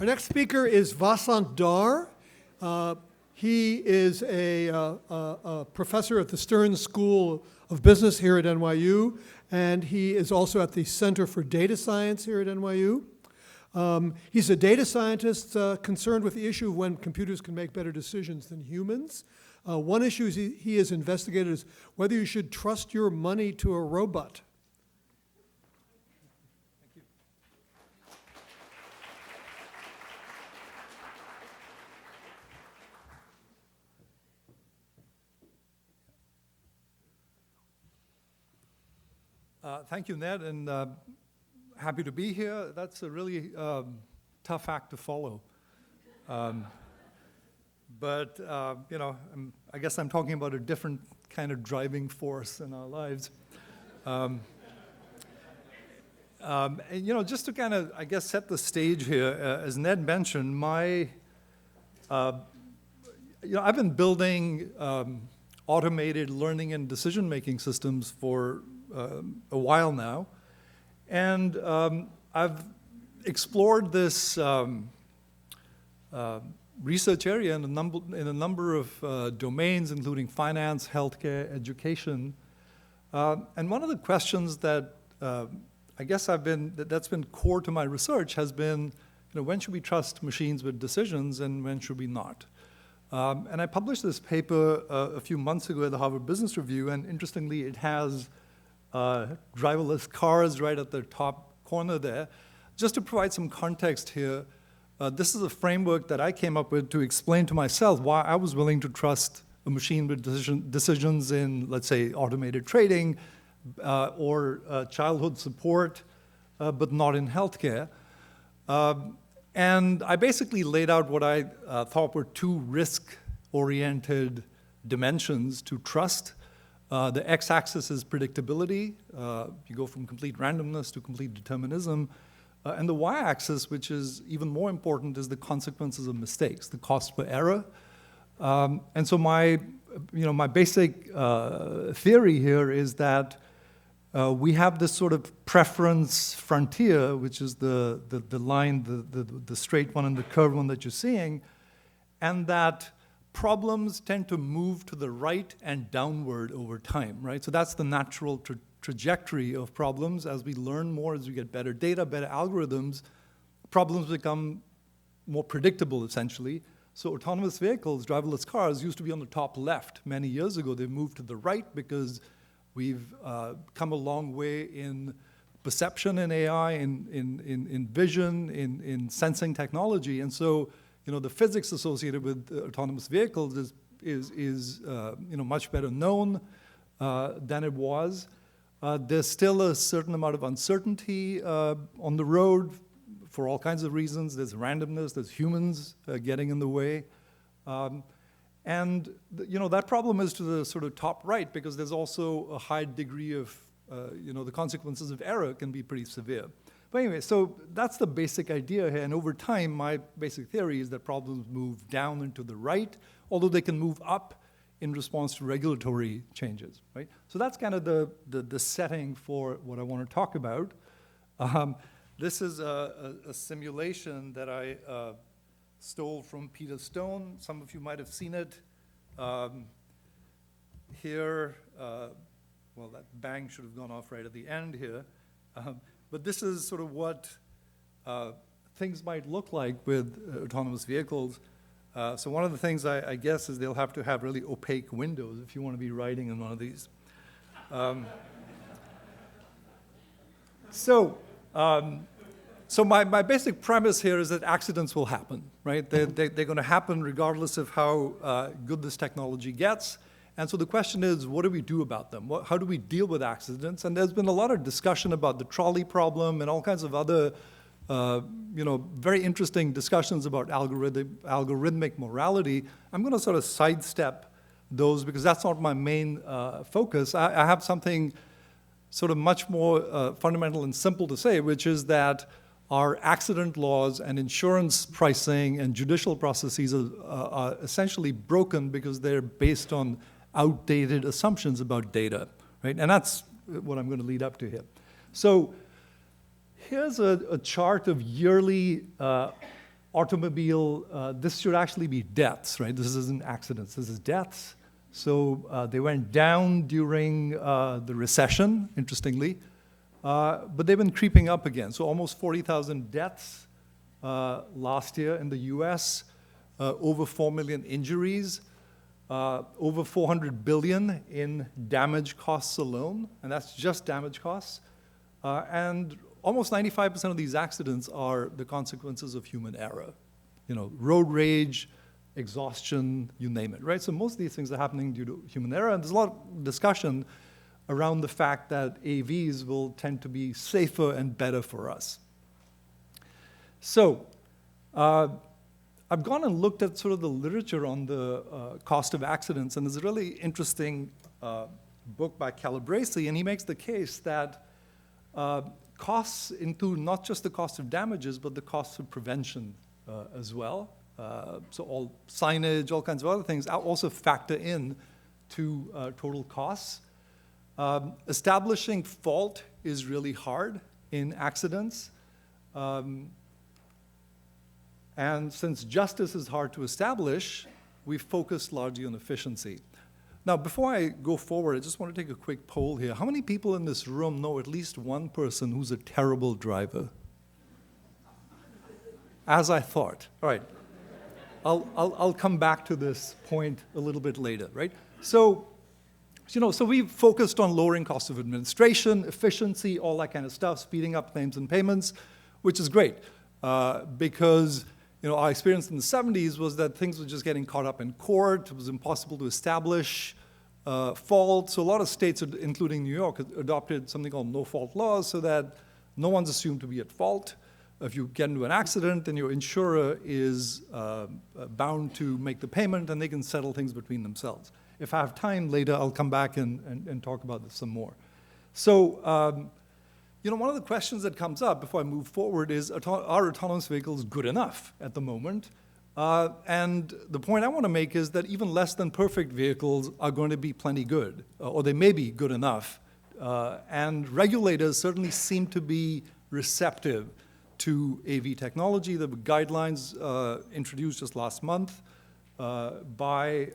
Our next speaker is Vasant Dar. He is a professor at the Stern School of Business here at NYU, and he is also at the Center for Data Science here at NYU. He's a data scientist concerned with the issue of when computers can make better decisions than humans. One issue he has investigated is whether you should trust your money to a robot. Thank you, Ned, and happy to be here. That's a really tough act to follow. But I guess I'm talking about a different kind of driving force in our lives. And, just to kind of, I guess, set the stage here, as Ned mentioned, I've been building automated learning and decision-making systems for a while now, and I've explored this research area in a number of domains, including finance, healthcare, education. And one of the questions that I guess that's been core to my research has been, when should we trust machines with decisions and when should we not? And I published this paper a few months ago at the Harvard Business Review, and interestingly, it has driverless cars right at the top corner there. Just to provide some context here, this is a framework that I came up with to explain to myself why I was willing to trust a machine with decisions in, let's say, automated trading or childhood support, but not in healthcare. And I basically laid out what I thought were two risk-oriented dimensions to trust. The x-axis is predictability. You go from complete randomness to complete determinism. And the y-axis, which is even more important, is the consequences of mistakes, the cost per error. And so my basic theory here is that we have this sort of preference frontier, which is the line, the straight one and the curved one that you're seeing, and that problems tend to move to the right and downward over time, right? So that's the natural trajectory of problems. As we learn more, as we get better data, better algorithms, problems become more predictable, essentially. So autonomous vehicles, driverless cars, used to be on the top left many years ago. They moved to the right because we've come a long way in perception in AI, in vision, in sensing technology. And so the physics associated with autonomous vehicles is much better known than it was. There's still a certain amount of uncertainty on the road for all kinds of reasons. There's randomness, there's humans getting in the way. And that problem is to the sort of top right because there's also a high degree of, the consequences of error can be pretty severe. But anyway, so that's the basic idea here. And over time, my basic theory is that problems move down and to the right, although they can move up in response to regulatory changes, right? So that's kind of the setting for what I want to talk about. This is a simulation that I stole from Peter Stone. Some of you might have seen it. Here, well, that bang should have gone off right at the end here. But this is sort of what things might look like with autonomous vehicles. So one of the things I guess is they'll have to have really opaque windows if you want to be riding in one of these. So my basic premise here is that accidents will happen, right? They're going to happen regardless of how good this technology gets. And so the question is, what do we do about them? How do we deal with accidents? And there's been a lot of discussion about the trolley problem and all kinds of other, very interesting discussions about algorithmic morality. I'm going to sort of sidestep those because that's not my main focus. I have something sort of much more fundamental and simple to say, which is that our accident laws and insurance pricing and judicial processes are essentially broken because they're based on outdated assumptions about data, right? And that's what I'm going to lead up to here. So here's a chart of yearly automobile, this should actually be deaths, right? This isn't accidents, this is deaths. So they went down during the recession, interestingly, but they've been creeping up again. So almost 40,000 deaths last year in the US, over 4 million injuries, over 400 billion in damage costs alone, and that's just damage costs. And almost 95% of these accidents are the consequences of human error. Road rage, exhaustion, you name it, right? So most of these things are happening due to human error, and there's a lot of discussion around the fact that AVs will tend to be safer and better for us. So I've gone and looked at sort of the literature on the cost of accidents, and there's a really interesting book by Calabresi, and he makes the case that costs include not just the cost of damages, but the costs of prevention as well. So all signage, all kinds of other things also factor in to total costs. Establishing fault is really hard in accidents. And since justice is hard to establish, we focus largely on efficiency. Now, before I go forward, I just want to take a quick poll here. How many people in this room know at least one person who's a terrible driver? As I thought. All right. I'll come back to this point a little bit later, right? So we've focused on lowering costs of administration, efficiency, all that kind of stuff, speeding up claims and payments, which is great because our experience in the 70s was that things were just getting caught up in court. It was impossible to establish fault. So a lot of states, including New York, adopted something called no-fault laws so that no one's assumed to be at fault. If you get into an accident, then your insurer is bound to make the payment, and they can settle things between themselves. If I have time later, I'll come back and talk about this some more. So one of the questions that comes up before I move forward is, are autonomous vehicles good enough at the moment? And the point I want to make is that even less than perfect vehicles are going to be plenty good, or they may be good enough. And regulators certainly seem to be receptive to AV technology. The guidelines introduced just last month by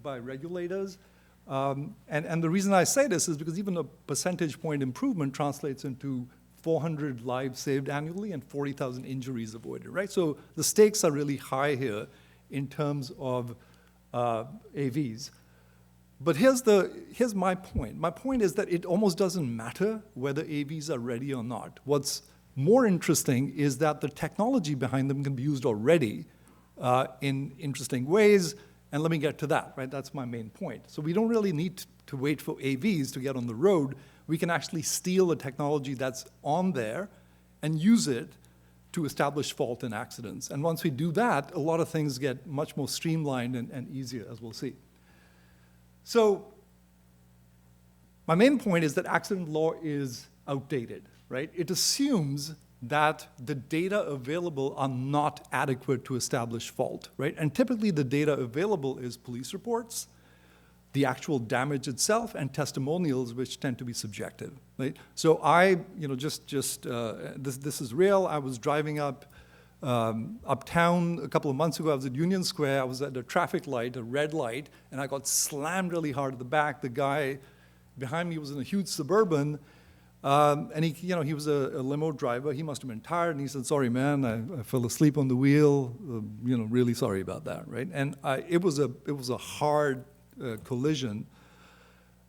regulators. And the reason I say this is because even a percentage point improvement translates into 400 lives saved annually and 40,000 injuries avoided, right? So the stakes are really high here in terms of AVs. But here's my point. My point is that it almost doesn't matter whether AVs are ready or not. What's more interesting is that the technology behind them can be used already in interesting ways. And let me get to that, right? That's my main point. So we don't really need to wait for AVs to get on the road. We can actually steal the technology that's on there and use it to establish fault in accidents. And once we do that, a lot of things get much more streamlined and easier, as we'll see. So my main point is that accident law is outdated, right? It assumes that the data available are not adequate to establish fault, right? And typically the data available is police reports, the actual damage itself, and testimonials, which tend to be subjective, right? So this is real. I was driving uptown a couple of months ago. I was at Union Square. I was at a traffic light, a red light, and I got slammed really hard at the back. The guy behind me was in a huge Suburban. And he was a limo driver. He must have been tired, and he said, "Sorry, man, I fell asleep on the wheel. Really sorry about that." Right? And it was a hard collision,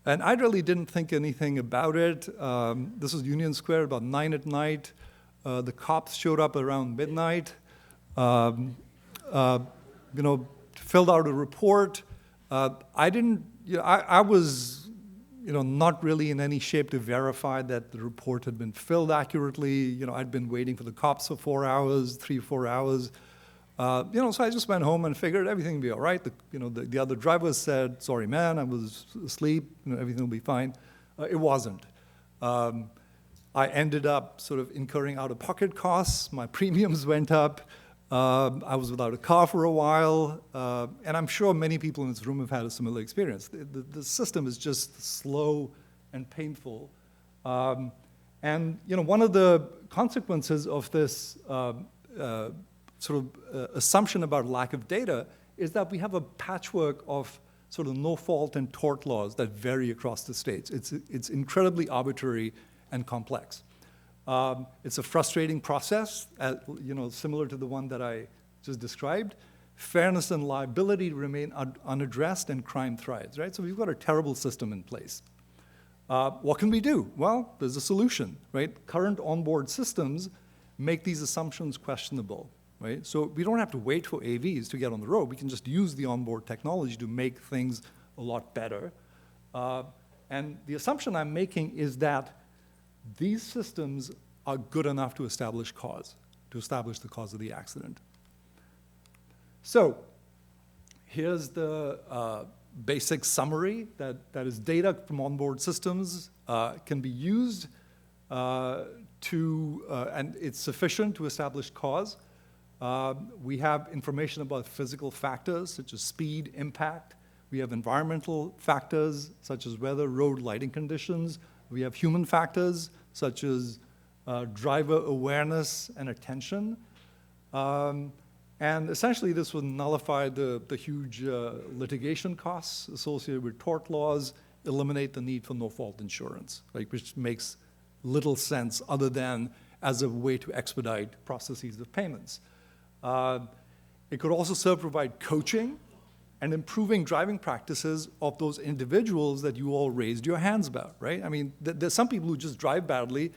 and I really didn't think anything about it. This was Union Square about 9 at night. The cops showed up around midnight. Filled out a report. I was not really in any shape to verify that the report had been filled accurately. I'd been waiting for the cops for 4 hours, 3 or 4 hours. So I just went home and figured everything would be all right. The other drivers said, "Sorry, man, I was asleep. Everything will be fine." It wasn't. I ended up sort of incurring out-of-pocket costs. My premiums went up. I was without a car for a while, and I'm sure many people in this room have had a similar experience. The system is just slow and painful. And one of the consequences of this assumption about lack of data is that we have a patchwork of sort of no-fault and tort laws that vary across the states. It's incredibly arbitrary and complex. It's a frustrating process, similar to the one that I just described. Fairness and liability remain unaddressed, and crime thrives, right? So we've got a terrible system in place. What can we do? Well, there's a solution, right? Current onboard systems make these assumptions questionable, right? So we don't have to wait for AVs to get on the road. We can just use the onboard technology to make things a lot better. And the assumption I'm making is that these systems are good enough to establish the cause of the accident. So here's the basic summary that is data from onboard systems can be used and it's sufficient to establish cause. We have information about physical factors such as speed, impact. We have environmental factors such as weather, road, lighting conditions. We have human factors such as driver awareness and attention. And essentially, this would nullify the huge litigation costs associated with tort laws, eliminate the need for no-fault insurance, right, which makes little sense other than as a way to expedite processes of payments. It could also serve to provide coaching and improving driving practices of those individuals that you all raised your hands about, right? I mean, there's some people who just drive badly,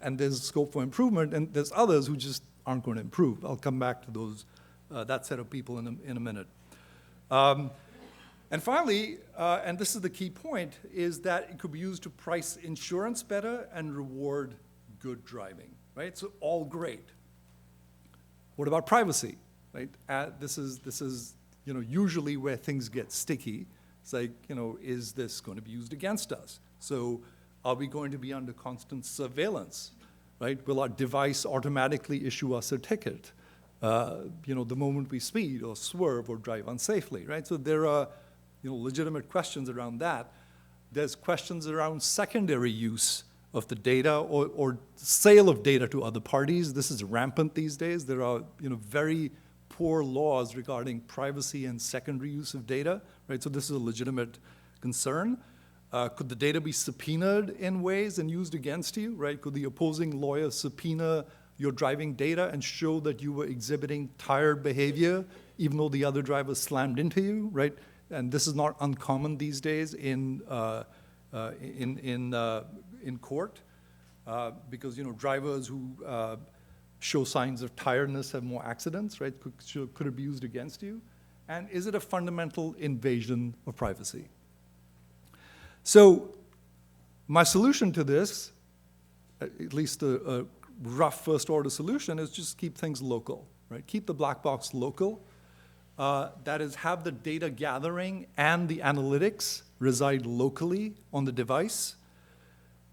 and there's scope for improvement, and there's others who just aren't going to improve. I'll come back to that set of people in a minute. And finally, and this is the key point, is that it could be used to price insurance better and reward good driving, right? So all great. What about privacy, right? This is usually where things get sticky. It's like, is this going to be used against us? So are we going to be under constant surveillance, right? Will our device automatically issue us a ticket, the moment we speed or swerve or drive unsafely, right? So there are, legitimate questions around that. There's questions around secondary use of the data or sale of data to other parties. This is rampant these days. There are, very poor laws regarding privacy and secondary use of data, right? So this is a legitimate concern. Could the data be subpoenaed in ways and used against you, right? Could the opposing lawyer subpoena your driving data and show that you were exhibiting tired behavior, even though the other driver slammed into you, right? And this is not uncommon these days in court, because drivers who show signs of tiredness have more accidents, right? Could it be used against you? And is it a fundamental invasion of privacy? So my solution to this, at least a rough first-order solution, is just keep things local, right? Keep the black box local. That is, have the data gathering and the analytics reside locally on the device.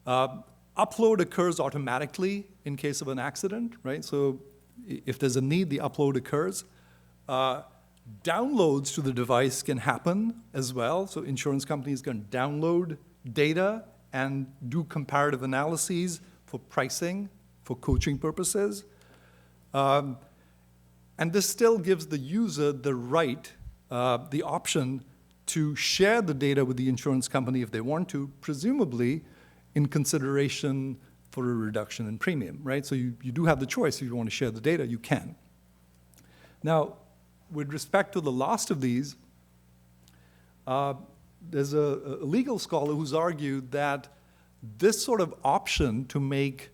Upload occurs automatically in case of an accident, right? So if there's a need, the upload occurs. Downloads to the device can happen as well. So insurance companies can download data and do comparative analyses for pricing, for coaching purposes. And this still gives the user the right, the option to share the data with the insurance company if they want to, presumably in consideration for a reduction in premium, right? So you do have the choice. If you want to share the data, you can. Now, with respect to the last of these, there's a legal scholar who's argued that this sort of option to make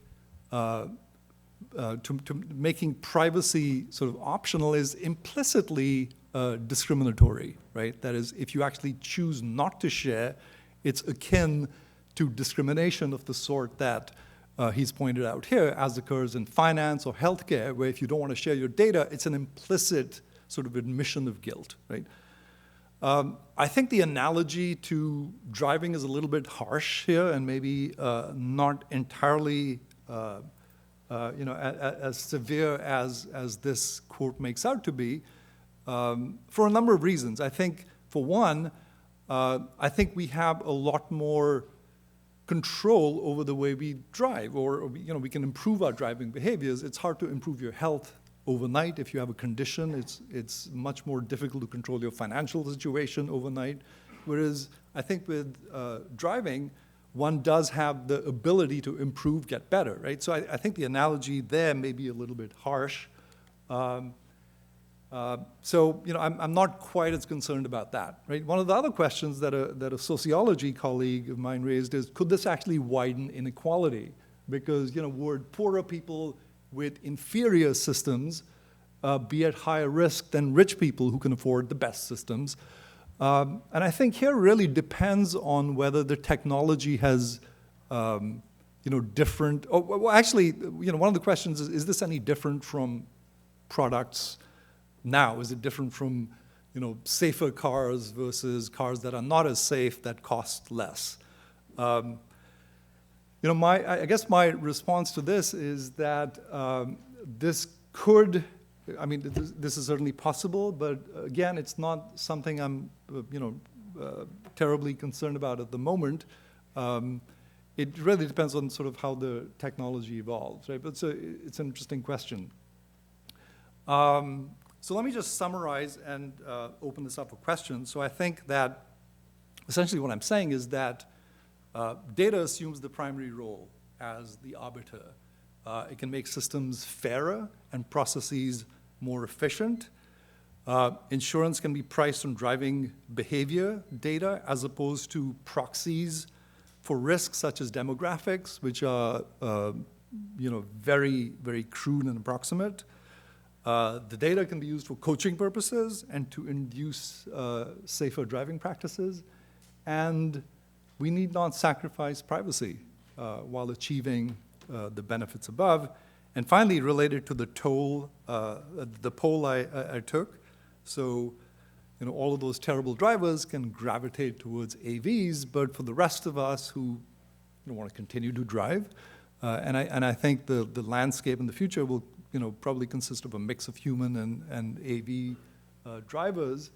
making privacy sort of optional is implicitly discriminatory, right? That is, if you actually choose not to share, it's akin to discrimination of the sort that he's pointed out here, as occurs in finance or healthcare, where if you don't want to share your data, it's an implicit sort of admission of guilt, right? I think the analogy to driving is a little bit harsh here, and maybe not entirely as severe as this quote makes out to be, for a number of reasons. I think, for one, I think we have a lot more control over the way we drive, or we can improve our driving behaviors. It's hard to improve your health overnight. If you have a condition, it's much more difficult to control your financial situation overnight. Whereas I think with driving, one does have the ability to improve, get better, right? So I think the analogy there may be a little bit harsh. So I'm not quite as concerned about that, right? One of the other questions that a sociology colleague of mine raised is, could this actually widen inequality? Because would poorer people with inferior systems be at higher risk than rich people who can afford the best systems? And I think here really depends on whether the technology has, different. Well, actually, one of the questions is this any different from products now? Is it different from, safer cars versus cars that are not as safe that cost less? I guess my response to this is that this could. This is certainly possible, but again, it's not something I'm, terribly concerned about at the moment. It really depends on sort of how the technology evolves, right? But it's an interesting question. So let me just summarize and open this up for questions. So I think that essentially what I'm saying is that data assumes the primary role as the arbiter. It can make systems fairer and processes more efficient. Insurance can be priced on driving behavior data as opposed to proxies for risks such as demographics, which are very, very crude and approximate. The data can be used for coaching purposes and to induce safer driving practices. And we need not sacrifice privacy while achieving the benefits above. And finally, related to the poll I took, so all of those terrible drivers can gravitate towards AVs, but for the rest of us who want to continue to drive, and I think the landscape in the future will probably consist of a mix of human and AV drivers.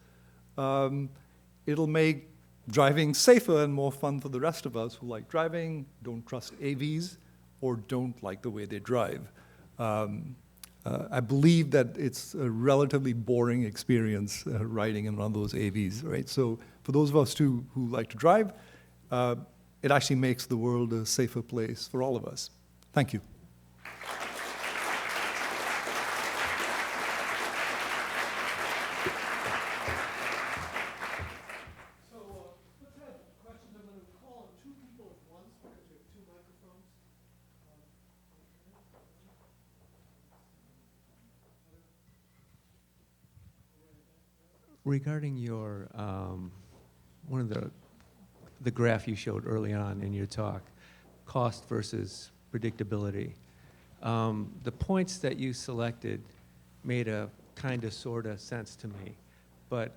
It'll make driving safer and more fun for the rest of us who like driving, don't trust AVs, or don't like the way they drive. I believe that it's a relatively boring experience riding in one of those AVs, right? So for those of us who like to drive, it actually makes the world a safer place for all of us. Thank you. Regarding your, one of the graph you showed early on in your talk, cost versus predictability, the points that you selected made a kind of sort of sense to me, but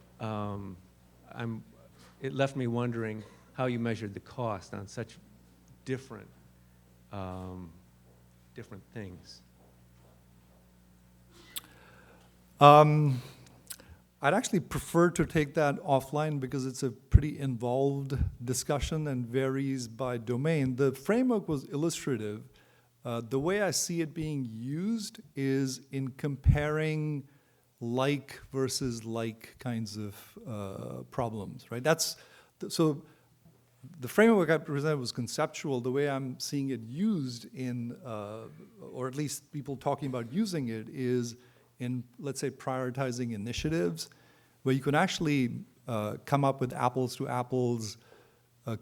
it left me wondering how you measured the cost on such different things. I'd actually prefer to take that offline because it's a pretty involved discussion and varies by domain. The framework was illustrative. The way I see it being used is in comparing like versus like kinds of problems, right? So the framework I presented was conceptual. The way I'm seeing it used in, or at least people talking about using it, is in, let's say, prioritizing initiatives, where you can actually come up with apples to apples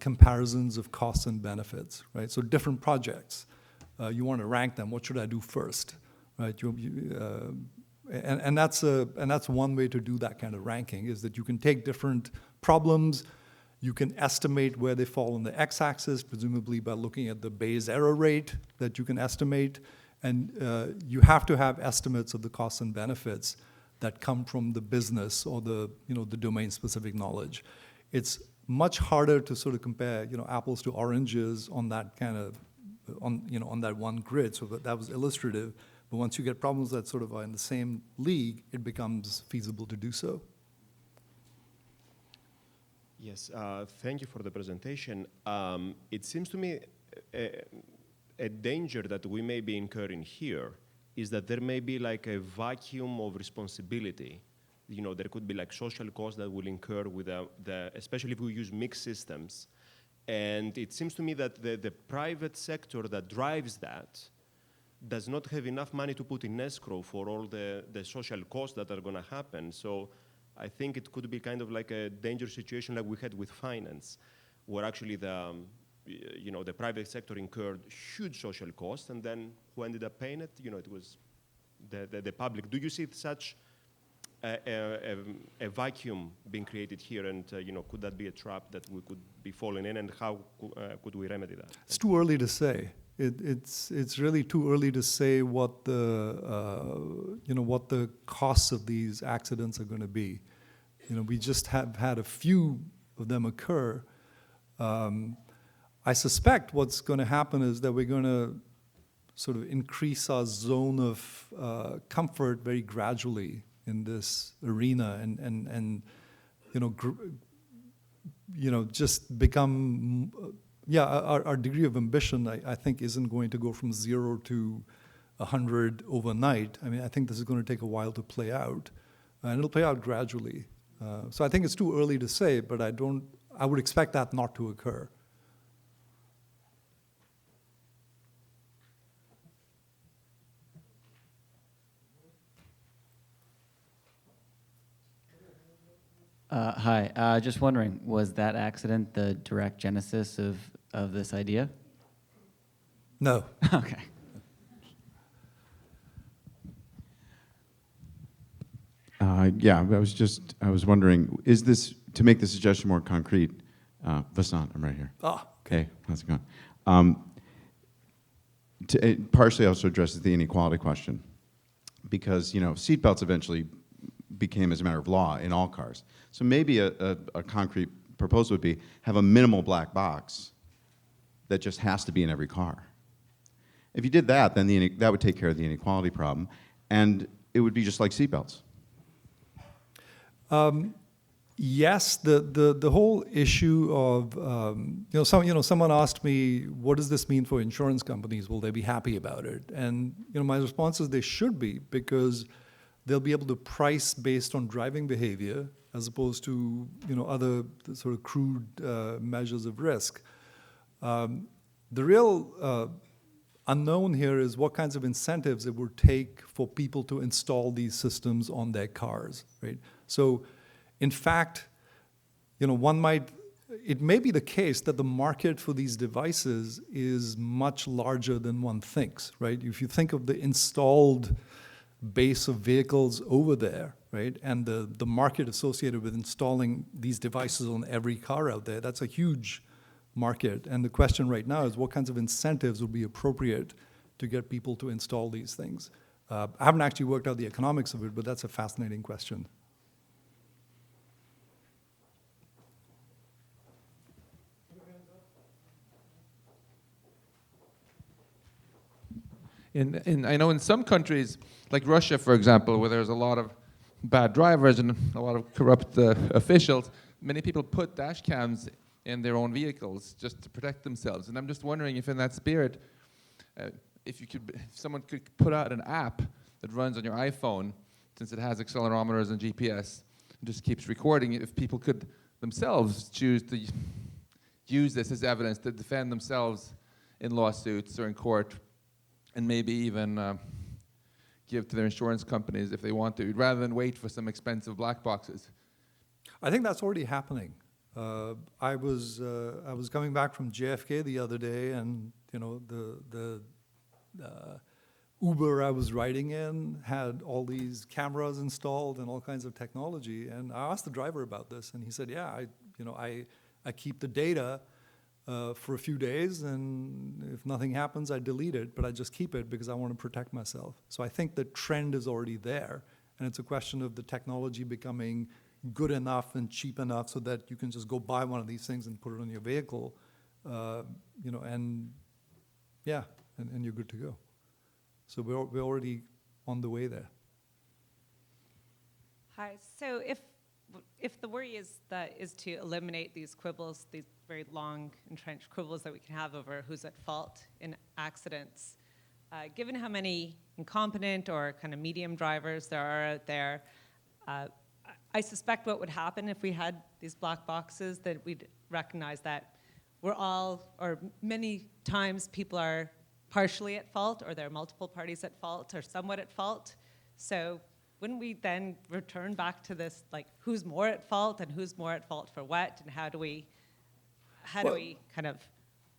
comparisons of costs and benefits, right? So different projects, you want to rank them. What should I do first, right? And that's one way to do that kind of ranking, is that you can take different problems, you can estimate where they fall on the x-axis, presumably by looking at the Bayes error rate that you can estimate, and you have to have estimates of the costs and benefits that come from the business or the domain-specific knowledge. It's much harder to sort of compare apples to oranges on that kind of on that one grid. So that was illustrative. But once you get problems that sort of are in the same league, it becomes feasible to do so. Yes, thank you for the presentation. It seems to me a danger that we may be incurring here is that there may be like a vacuum of responsibility. There could be like social costs that will incur with especially if we use mixed systems. And it seems to me that the private sector that drives that does not have enough money to put in escrow for all the social costs that are going to happen. So I think it could be kind of like a dangerous situation like we had with finance, where actually the private sector incurred huge social costs, and then who ended up paying it? It was the public. Do you see such a vacuum being created here, and could that be a trap that we could be falling in, and how could we remedy that? It's too early to say. It's really too early to say what the what the costs of these accidents are going to be. We just have had a few of them occur. I suspect what's going to happen is that we're going to sort of increase our zone of comfort very gradually in this arena, and just become. Our degree of ambition, I think, isn't going to go from 0 to 100 overnight. I mean, I think this is going to take a while to play out, and it'll play out gradually. So I think it's too early to say, but I would expect that not to occur. Hi, just wondering, was that accident the direct genesis of this idea? No. Okay. Yeah, I was wondering, is this, to make the suggestion more concrete, Vasant, I'm right here. Ah. Hey, how's it going? It partially also addresses the inequality question, because seatbelts eventually became as a matter of law in all cars. So maybe a concrete proposal would be have a minimal black box that just has to be in every car. If you did that, then that would take care of the inequality problem, and it would be just like seatbelts. Yes, the whole issue of someone asked me, what does this mean for insurance companies? Will they be happy about it? And my response is they should be, because they'll be able to price based on driving behavior as opposed to other sort of crude measures of risk. The real unknown here is what kinds of incentives it would take for people to install these systems on their cars, right? So, in fact, it may be the case that the market for these devices is much larger than one thinks, right? If you think of the installed base of vehicles over there, right, and the market associated with installing these devices on every car out there, that's a huge market. And the question right now is what kinds of incentives would be appropriate to get people to install these things? I haven't actually worked out the economics of it, but that's a fascinating question. And I know in some countries, like Russia, for example, where there's a lot of bad drivers and a lot of corrupt officials, many people put dash cams in their own vehicles just to protect themselves. And I'm just wondering if in that spirit, if someone could put out an app that runs on your iPhone, since it has accelerometers and GPS, and just keeps recording it, if people could themselves choose to use this as evidence to defend themselves in lawsuits or in court, and maybe even give to their insurance companies if they want to, rather than wait for some expensive black boxes. I think that's already happening. I was coming back from JFK the other day, and the Uber I was riding in had all these cameras installed and all kinds of technology. And I asked the driver about this, and he said, "Yeah, I keep the data for a few days, and if nothing happens, I delete it, but I just keep it because I want to protect myself." So I think the trend is already there, and it's a question of the technology becoming good enough and cheap enough so that you can just go buy one of these things and put it on your vehicle, and you're good to go. So we're already on the way there. Hi. So if the worry is to eliminate these quibbles, these very long entrenched quibbles that we can have over who's at fault in accidents, given how many incompetent or kind of medium drivers there are out there, I suspect what would happen if we had these black boxes, that we'd recognize that we're all, or many times people are partially at fault, or there are multiple parties at fault, or somewhat at fault. So wouldn't we then return back to this, like, who's more at fault and who's more at fault for what, and how do we kind of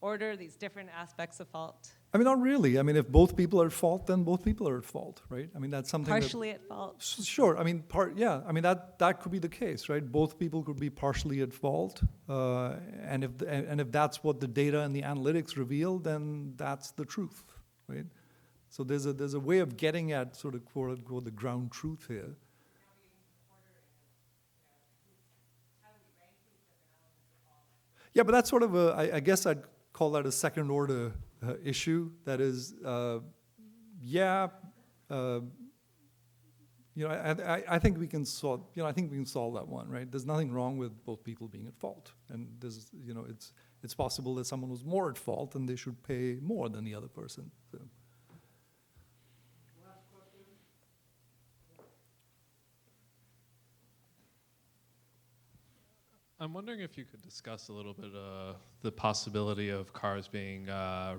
order these different aspects of fault? I mean, not really. I mean, if both people are at fault, then both people are at fault, right? I mean, that's something partially at fault. Sure. I mean, I mean, that could be the case, right? Both people could be partially at fault, and if that's what the data and the analytics reveal, then that's the truth, right? So there's a way of getting at sort of quote unquote the ground truth here. Yeah, but that's sort of I guess I'd call that a second order issue. That is, I think we can solve. I think we can solve that one, right? There's nothing wrong with both people being at fault, and there's, it's possible that someone was more at fault and they should pay more than the other person. So. I'm wondering if you could discuss a little bit the possibility of cars being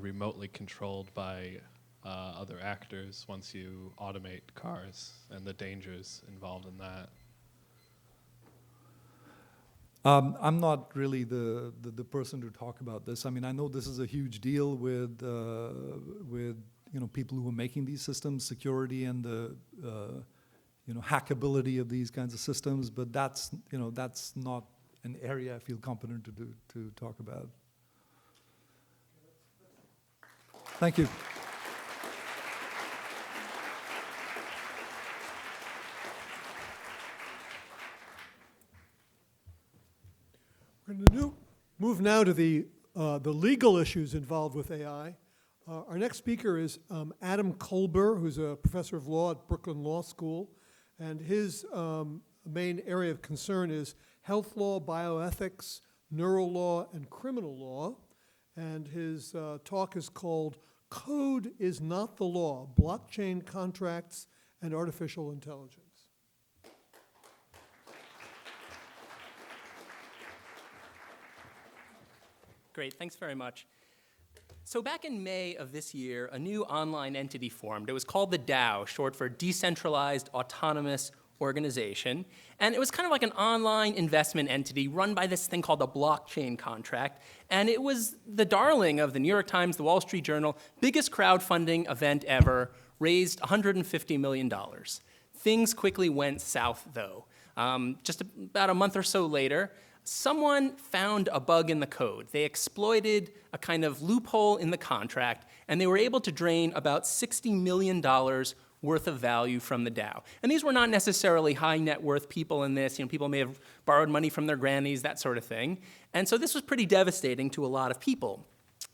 remotely controlled by other actors once you automate cars, and the dangers involved in that. I'm not really the person to talk about this. I mean, I know this is a huge deal with people who are making these systems, security and the hackability of these kinds of systems, but that's not an area I feel competent to talk about. Thank you. We're going to move now to the legal issues involved with AI. Our next speaker is Adam Kolber, who's a professor of law at Brooklyn Law School, and his main area of concern is health law, bioethics, neural law, and criminal law. And his talk is called Code is Not the Law, Blockchain Contracts and Artificial Intelligence. Great, thanks very much. So back in May of this year, a new online entity formed. It was called the DAO, short for Decentralized Autonomous Organization, and it was kind of like an online investment entity run by this thing called a blockchain contract, and it was the darling of the New York Times, the Wall Street Journal, biggest crowdfunding event ever, raised $150 million. Things quickly went south, though. Just about a month or so later, someone found a bug in the code. They exploited a kind of loophole in the contract, and they were able to drain about $60 million worth of value from the DAO. And these were not necessarily high net worth people in this. People may have borrowed money from their grannies, that sort of thing. And so this was pretty devastating to a lot of people.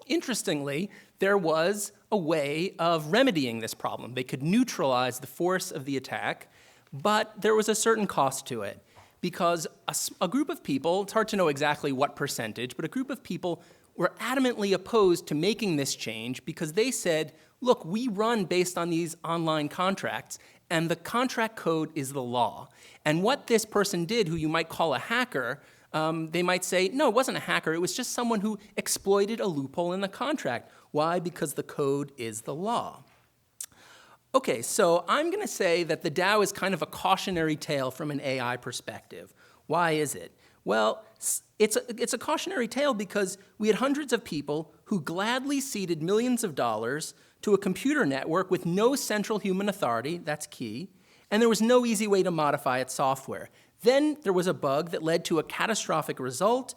Interestingly, there was a way of remedying this problem. They could neutralize the force of the attack, but there was a certain cost to it, because a group of people, it's hard to know exactly what percentage, but a group of people were adamantly opposed to making this change because they said, look, we run based on these online contracts, and the contract code is the law. And what this person did, who you might call a hacker, they might say, no, it wasn't a hacker. It was just someone who exploited a loophole in the contract. Why? Because the code is the law. Okay, so I'm going to say that the DAO is kind of a cautionary tale from an AI perspective. Why is it? Well, it's a cautionary tale because we had hundreds of people who gladly ceded millions of dollars to a computer network with no central human authority, that's key, and there was no easy way to modify its software. Then there was a bug that led to a catastrophic result.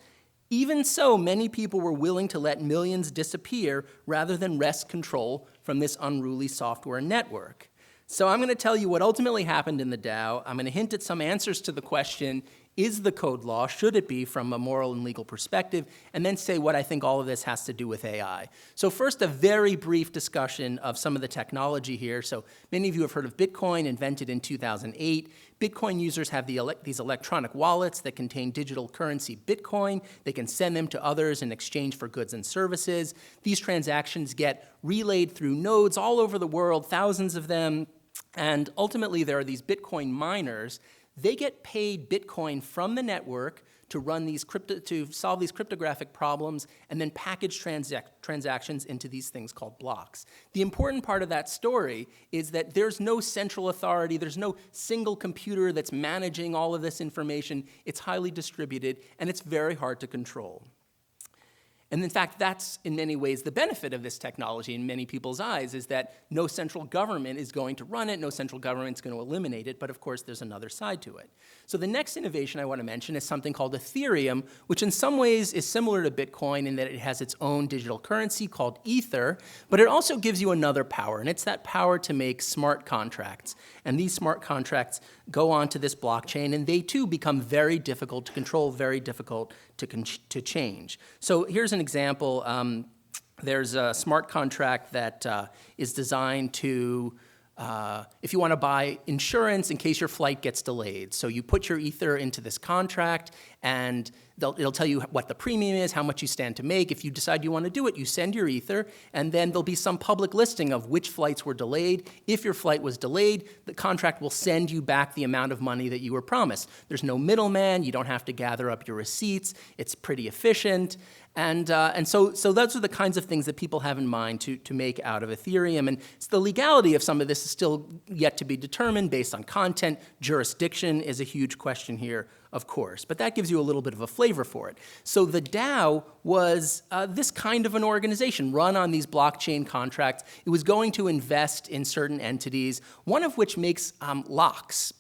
Even so, many people were willing to let millions disappear rather than wrest control from this unruly software network. So I'm going to tell you what ultimately happened in the DAO. I'm going to hint at some answers to the question, is the code law? Should it be from a moral and legal perspective? And then say what I think all of this has to do with AI. So first, a very brief discussion of some of the technology here. So many of you have heard of Bitcoin, invented in 2008. Bitcoin users have these electronic wallets that contain digital currency Bitcoin. They can send them to others in exchange for goods and services. These transactions get relayed through nodes all over the world, thousands of them. And ultimately, there are these Bitcoin miners. They get paid Bitcoin from the network to run these to solve these cryptographic problems and then package transactions into these things called blocks. The important part of that story is that there's no central authority, there's no single computer that's managing all of this information. It's highly distributed and it's very hard to control. And in fact, that's in many ways the benefit of this technology in many people's eyes, is that no central government is going to run it, no central government's going to eliminate it, but of course there's another side to it. So the next innovation I want to mention is something called Ethereum, which in some ways is similar to Bitcoin in that it has its own digital currency called Ether, but it also gives you another power, and it's that power to make smart contracts. And these smart contracts go onto this blockchain, and they too become very difficult to control, very difficult to change. So here's an example. There's a smart contract that is designed to, if you want to buy insurance in case your flight gets delayed. So you put your Ether into this contract, and it'll tell you what the premium is, how much you stand to make. If you decide you want to do it, you send your Ether, and then there'll be some public listing of which flights were delayed. If your flight was delayed, the contract will send you back the amount of money that you were promised. There's no middleman. You don't have to gather up your receipts. It's pretty efficient. And so those are the kinds of things that people have in mind to make out of Ethereum. And the legality of some of this is still yet to be determined based on content. Jurisdiction is a huge question here, of course. But that gives you a little bit of a flavor for it. So the DAO was this kind of an organization run on these blockchain contracts. It was going to invest in certain entities, one of which makes locks.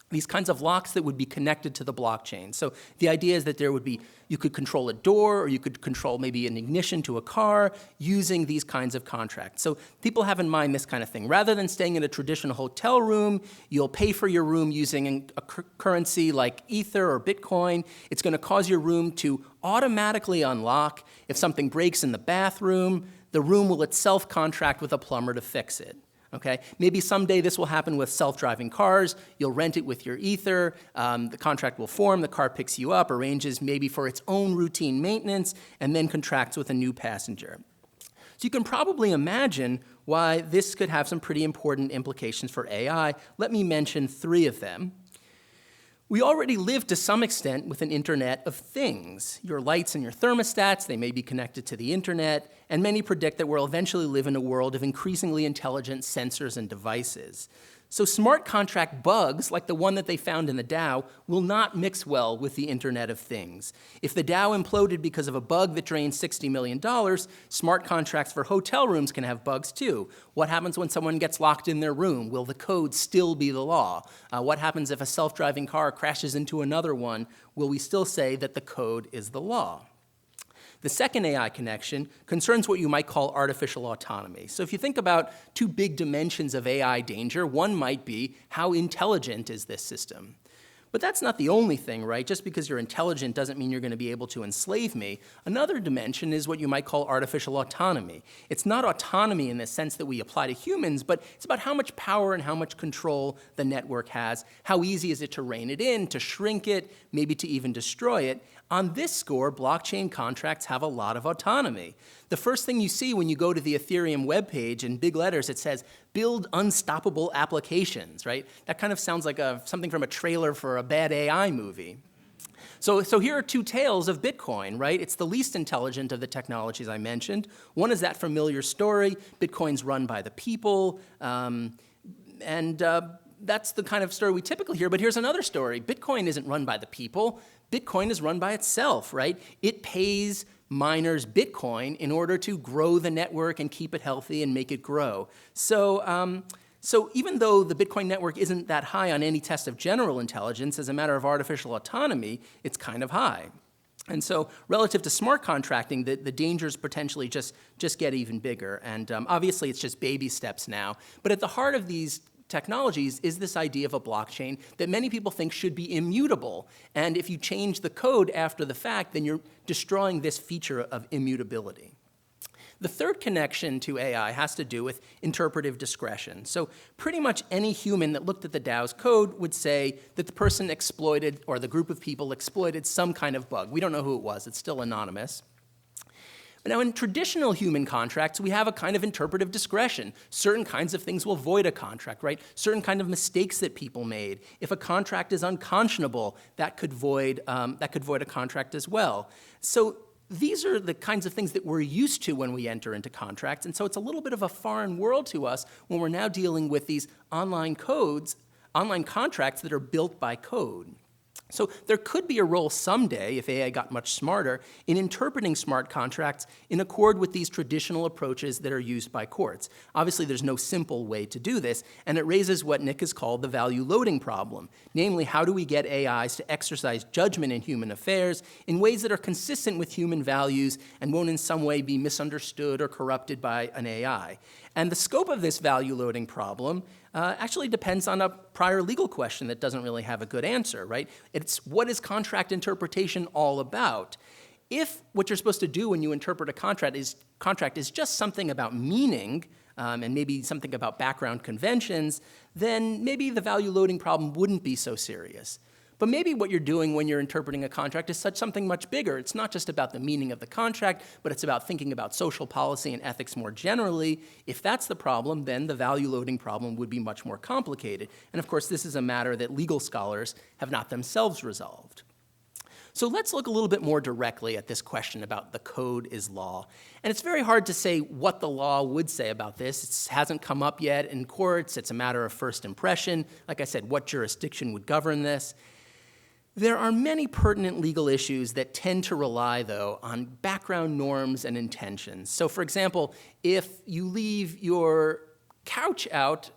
These kinds of locks that would be connected to the blockchain. So the idea is that you could control a door, or you could control maybe an ignition to a car using these kinds of contracts. So people have in mind this kind of thing. Rather than staying in a traditional hotel room, you'll pay for your room using a currency like Ether or Bitcoin. It's going to cause your room to automatically unlock. If something breaks in the bathroom, the room will itself contract with a plumber to fix it. Okay? Maybe someday this will happen with self-driving cars. You'll rent it with your Ether. The contract will form. The car picks you up, arranges maybe for its own routine maintenance, and then contracts with a new passenger. So you can probably imagine why this could have some pretty important implications for AI. Let me mention 3 of them. We already live to some extent with an Internet of Things. Your lights and your thermostats, they may be connected to the Internet, and many predict that we'll eventually live in a world of increasingly intelligent sensors and devices. So smart contract bugs, like the one that they found in the DAO, will not mix well with the Internet of Things. If the DAO imploded because of a bug that drained $60 million, smart contracts for hotel rooms can have bugs too. What happens when someone gets locked in their room? Will the code still be the law? What happens if a self-driving car crashes into another one? Will we still say that the code is the law? The second AI connection concerns what you might call artificial autonomy. So if you think about 2 big dimensions of AI danger, one might be how intelligent is this system? But that's not the only thing, right? Just because you're intelligent doesn't mean you're going to be able to enslave me. Another dimension is what you might call artificial autonomy. It's not autonomy in the sense that we apply to humans, but it's about how much power and how much control the network has. How easy is it to rein it in, to shrink it, maybe to even destroy it? On this score, blockchain contracts have a lot of autonomy. The first thing you see when you go to the Ethereum webpage, in big letters, it says, build unstoppable applications, right? That kind of sounds like something from a trailer for a bad AI movie. So here are two tales of Bitcoin, right? It's the least intelligent of the technologies I mentioned. One is that familiar story, Bitcoin's run by the people, that's the kind of story we typically hear, but here's another story. Bitcoin isn't run by the people. Bitcoin is run by itself, right? It pays miners Bitcoin in order to grow the network and keep it healthy and make it grow. So even though the Bitcoin network isn't that high on any test of general intelligence, as a matter of artificial autonomy, it's kind of high. And so relative to smart contracting, the dangers potentially just get even bigger. And obviously, it's just baby steps now. But at the heart of these technologies is this idea of a blockchain that many people think should be immutable. And if you change the code after the fact, then you're destroying this feature of immutability. The third connection to AI has to do with interpretive discretion. So pretty much any human that looked at the DAO's code would say that the person exploited, or the group of people exploited, some kind of bug. We don't know who it was. It's still anonymous. Now, in traditional human contracts, we have a kind of interpretive discretion. Certain kinds of things will void a contract, right? Certain kind of mistakes that people made. If a contract is unconscionable, that could void a contract as well. So these are the kinds of things that we're used to when we enter into contracts, and so it's a little bit of a foreign world to us when we're now dealing with these online contracts that are built by code. So there could be a role someday, if AI got much smarter, in interpreting smart contracts in accord with these traditional approaches that are used by courts. Obviously, there's no simple way to do this, and it raises what Nick has called the value loading problem. Namely, how do we get AIs to exercise judgment in human affairs in ways that are consistent with human values and won't in some way be misunderstood or corrupted by an AI? And the scope of this value loading problem actually depends on a prior legal question that doesn't really have a good answer, right? It's what is contract interpretation all about? If what you're supposed to do when you interpret a contract is just something about meaning, and maybe something about background conventions, then maybe the value loading problem wouldn't be so serious. But maybe what you're doing when you're interpreting a contract is something much bigger. It's not just about the meaning of the contract, but it's about thinking about social policy and ethics more generally. If that's the problem, then the value loading problem would be much more complicated. And of course, this is a matter that legal scholars have not themselves resolved. So let's look a little bit more directly at this question about the code is law. And it's very hard to say what the law would say about this. It hasn't come up yet in courts. It's a matter of first impression. Like I said, what jurisdiction would govern this? There are many pertinent legal issues that tend to rely, though, on background norms and intentions. So, for example, if you leave your couch out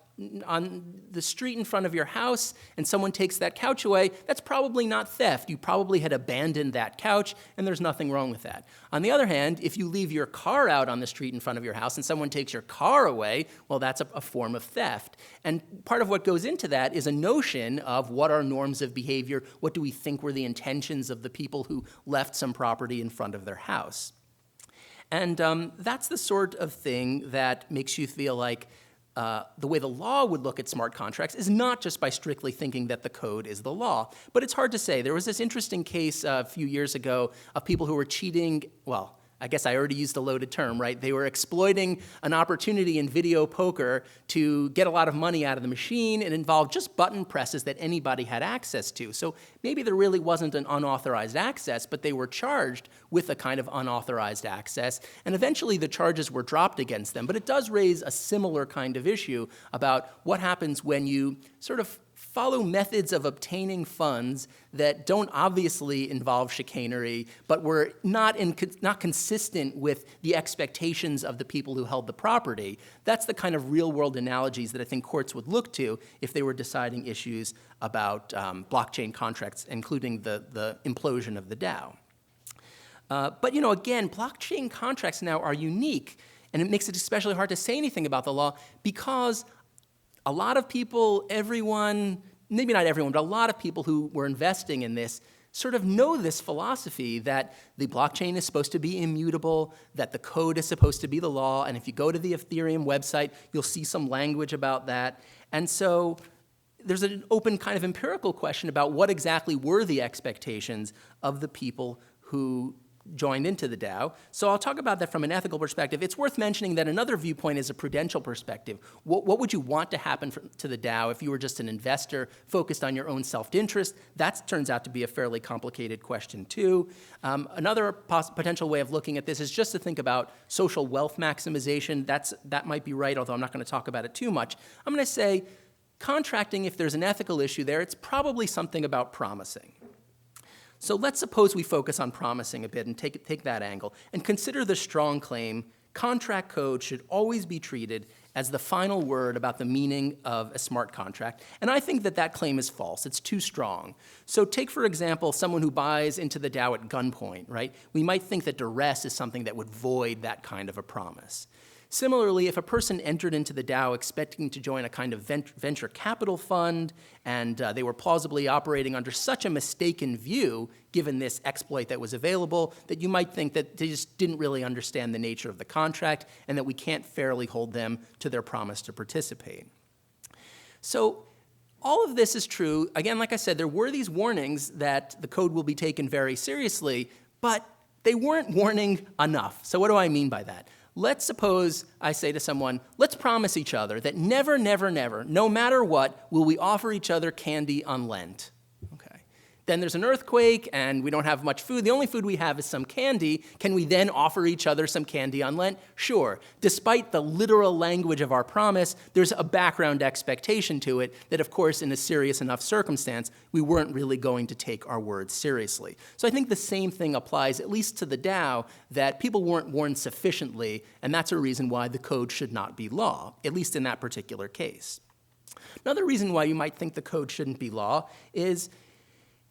on the street in front of your house and someone takes that couch away, that's probably not theft. You probably had abandoned that couch, and there's nothing wrong with that. On the other hand, if you leave your car out on the street in front of your house and someone takes your car away, well, that's a form of theft. And part of what goes into that is a notion of what are norms of behavior, what do we think were the intentions of the people who left some property in front of their house. And that's the sort of thing that makes you feel like the way the law would look at smart contracts is not just by strictly thinking that the code is the law, but it's hard to say. There was this interesting case a few years ago of people who were cheating, well, I guess I already used a loaded term, right? They were exploiting an opportunity in video poker to get a lot of money out of the machine. It involved just button presses that anybody had access to. So maybe there really wasn't an unauthorized access, but they were charged with a kind of unauthorized access. And eventually the charges were dropped against them. But it does raise a similar kind of issue about what happens when you sort of follow methods of obtaining funds that don't obviously involve chicanery, but were not consistent with the expectations of the people who held the property. That's the kind of real-world analogies that I think courts would look to if they were deciding issues about blockchain contracts, including the implosion of the DAO. But again, blockchain contracts now are unique, and it makes it especially hard to say anything about the law because a lot of people, everyone, maybe not everyone, but a lot of people who were investing in this sort of know this philosophy that the blockchain is supposed to be immutable, that the code is supposed to be the law, and if you go to the Ethereum website, you'll see some language about that. And so there's an open kind of empirical question about what exactly were the expectations of the people who joined into the DAO. So I'll talk about that from an ethical perspective. It's worth mentioning that another viewpoint is a prudential perspective. What would you want to happen to the DAO if you were just an investor focused on your own self-interest? That turns out to be a fairly complicated question too. Another potential way of looking at this is just to think about social wealth maximization. That might be right, although I'm not going to talk about it too much. I'm going to say contracting, if there's an ethical issue there, it's probably something about promising. So let's suppose we focus on promising a bit and take that angle and consider the strong claim contract code should always be treated as the final word about the meaning of a smart contract. And I think that claim is false. It's too strong. So take, for example, someone who buys into the DAO at gunpoint, right? We might think that duress is something that would void that kind of a promise. Similarly, if a person entered into the DAO expecting to join a kind of venture capital fund, and they were plausibly operating under such a mistaken view, given this exploit that was available, that you might think that they just didn't really understand the nature of the contract, and that we can't fairly hold them to their promise to participate. So all of this is true. Again, like I said, there were these warnings that the code will be taken very seriously, but they weren't warning enough. So what do I mean by that? Let's suppose I say to someone, let's promise each other that never, never, never, no matter what, will we offer each other candy on Lent. Okay. Then there's an earthquake and we don't have much food. The only food we have is some candy. Can we then offer each other some candy on Lent? Sure. Despite the literal language of our promise, there's a background expectation to it that, of course, in a serious enough circumstance, we weren't really going to take our words seriously. So I think the same thing applies, at least to the DAO, that people weren't warned sufficiently, and that's a reason why the code should not be law, at least in that particular case. Another reason why you might think the code shouldn't be law is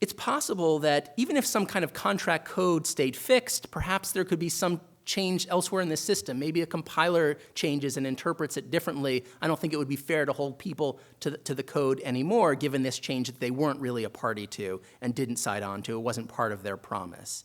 it's possible that even if some kind of contract code stayed fixed, perhaps there could be some change elsewhere in the system. Maybe a compiler changes and interprets it differently. I don't think it would be fair to hold people to the code anymore, given this change that they weren't really a party to and didn't sign on to. It wasn't part of their promise.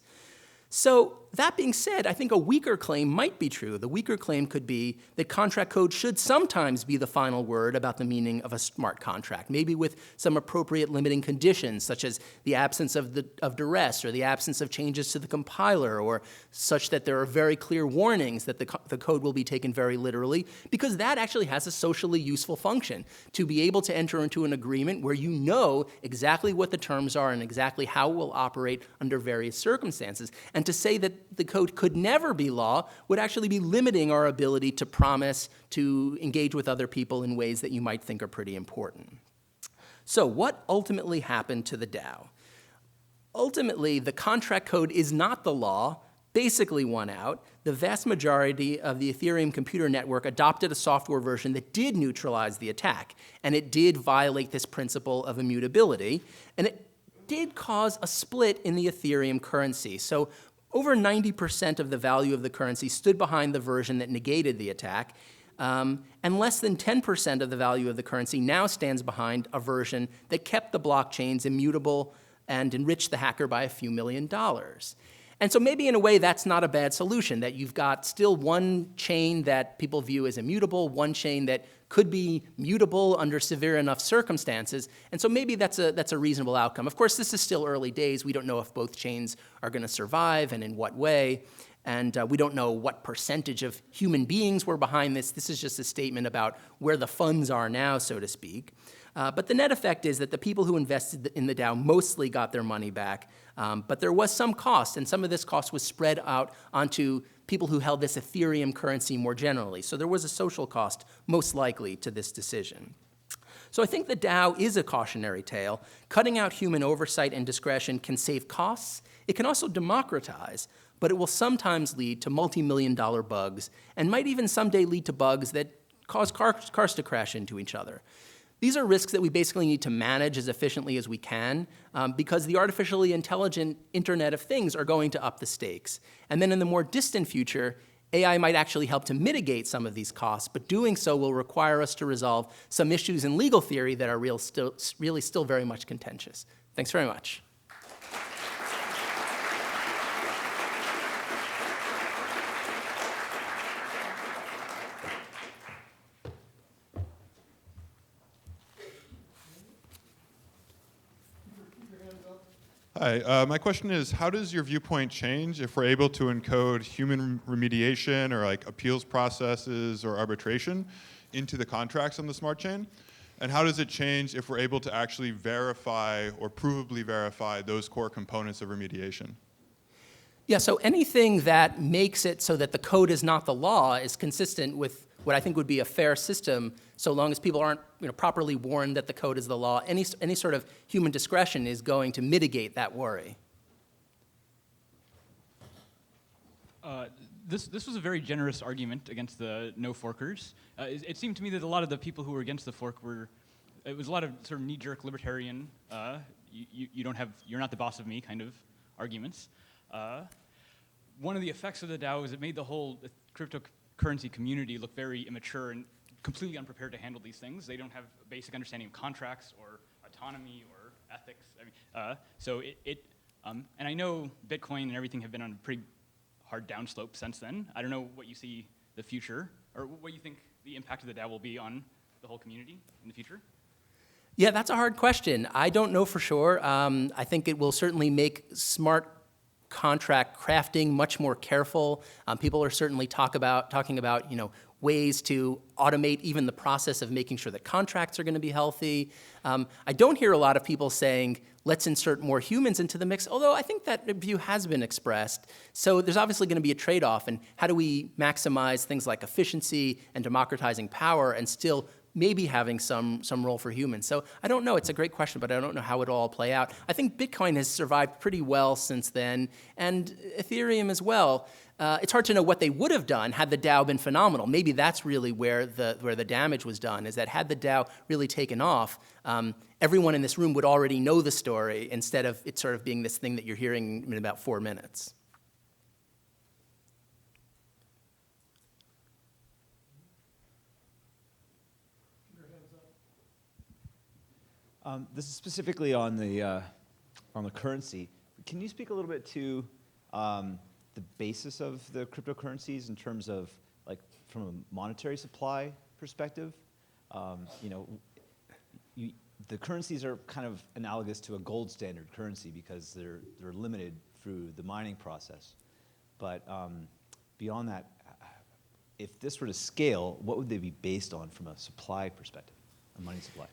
So that being said, I think a weaker claim might be true. The weaker claim could be that contract code should sometimes be the final word about the meaning of a smart contract, maybe with some appropriate limiting conditions, such as the absence of duress or the absence of changes to the compiler, or such that there are very clear warnings that the code will be taken very literally, because that actually has a socially useful function, to be able to enter into an agreement where you know exactly what the terms are and exactly how it will operate under various circumstances. And to say that the code could never be law would actually be limiting our ability to promise to engage with other people in ways that you might think are pretty important. So what ultimately happened to the DAO? Ultimately, the contract code is not the law, basically won out. The vast majority of the Ethereum computer network adopted a software version that did neutralize the attack, and it did violate this principle of immutability, and it did cause a split in the Ethereum currency. So over 90% of the value of the currency stood behind the version that negated the attack, and less than 10% of the value of the currency now stands behind a version that kept the blockchains immutable and enriched the hacker by a few $1 million. And so maybe in a way that's not a bad solution, that you've got still one chain that people view as immutable, one chain that could be mutable under severe enough circumstances, and so maybe that's a reasonable outcome. Of course, this is still early days. We don't know if both chains are going to survive and in what way, and we don't know what percentage of human beings were behind this. This is just a statement about where the funds are now, so to speak. But the net effect is that the people who invested in the DAO mostly got their money back, but there was some cost, and some of this cost was spread out onto people who held this Ethereum currency more generally. So there was a social cost, most likely, to this decision. So I think the DAO is a cautionary tale. Cutting out human oversight and discretion can save costs. It can also democratize, but it will sometimes lead to multi-million-dollar bugs, and might even someday lead to bugs that cause cars to crash into each other. These are risks that we basically need to manage as efficiently as we can, because the artificially intelligent Internet of Things are going to up the stakes. And then in the more distant future, AI might actually help to mitigate some of these costs, but doing so will require us to resolve some issues in legal theory that are really still very much contentious. Thanks very much. Hi, my question is, how does your viewpoint change if we're able to encode human remediation or like appeals processes or arbitration into the contracts on the smart chain? And how does it change if we're able to actually verify or provably verify those core components of remediation? Yeah, so anything that makes it so that the code is not the law is consistent with what I think would be a fair system, so long as people aren't properly warned that the code is the law. Any sort of human discretion is going to mitigate that worry. This was a very generous argument against the no forkers. It seemed to me that a lot of the people who were against the fork it was a lot of sort of knee-jerk libertarian, you're not the boss of me kind of arguments. One of the effects of the DAO is it made the whole cryptocurrency community look very immature and completely unprepared to handle these things. They don't have a basic understanding of contracts or autonomy or ethics. And I know Bitcoin and everything have been on a pretty hard downslope since then. I don't know what you see the future, or what you think the impact of the DAO will be on the whole community in the future. Yeah, that's a hard question. I don't know for sure. I think it will certainly make smart contract crafting much more careful. People are certainly talking about ways to automate even the process of making sure that contracts are going to be healthy. I don't hear a lot of people saying, let's insert more humans into the mix, although I think that view has been expressed. So there's obviously going to be a trade-off, and how do we maximize things like efficiency and democratizing power and still maybe having some role for humans. So I don't know. It's a great question, but I don't know how it will all play out. I think Bitcoin has survived pretty well since then, and Ethereum as well. It's hard to know what they would have done had the DAO been phenomenal. Maybe that's really where the damage was done, is that had the DAO really taken off, everyone in this room would already know the story instead of it sort of being this thing that you're hearing in about 4 minutes. This is specifically on the currency. Can you speak a little bit to the basis of the cryptocurrencies in terms of, like, from a monetary supply perspective? The currencies are kind of analogous to a gold standard currency because they're limited through the mining process. But beyond that, if this were to scale, what would they be based on from a supply perspective, a money supply?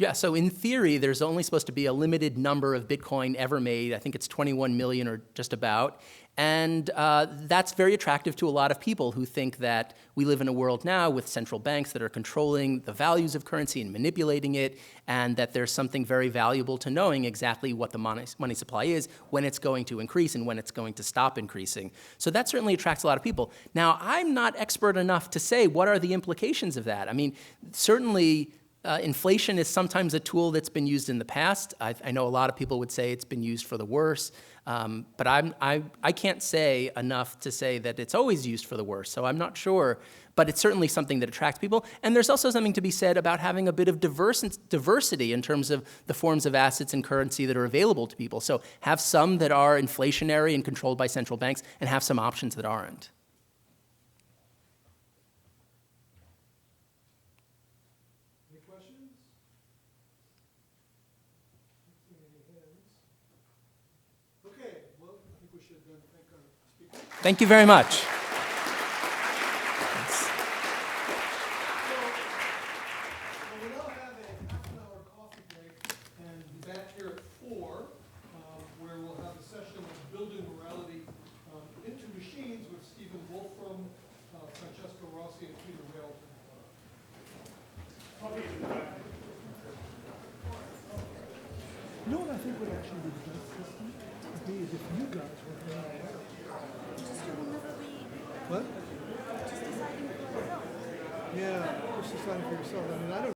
Yeah, so in theory, there's only supposed to be a limited number of Bitcoin ever made. I think it's 21 million or just about. And that's very attractive to a lot of people who think that we live in a world now with central banks that are controlling the values of currency and manipulating it, and that there's something very valuable to knowing exactly what the money supply is, when it's going to increase and when it's going to stop increasing. So that certainly attracts a lot of people. Now, I'm not expert enough to say what are the implications of that. I mean, certainly inflation is sometimes a tool that's been used in the past. I know a lot of people would say it's been used for the worse, but I can't say enough to say that it's always used for the worse, so I'm not sure. But it's certainly something that attracts people. And there's also something to be said about having a bit of diversity in terms of the forms of assets and currency that are available to people. So have some that are inflationary and controlled by central banks, and have some options that aren't. Thank you very much. We'll now have a half-an-hour coffee break and be back here at 4, where we'll have a session on building morality into machines with Stephen Wolfram, Francesco Rossi, and Peter Railton. You know what I think would actually be the best system? Would be is if you guys were there. What? Yeah, just deciding for yourself. I mean, I don't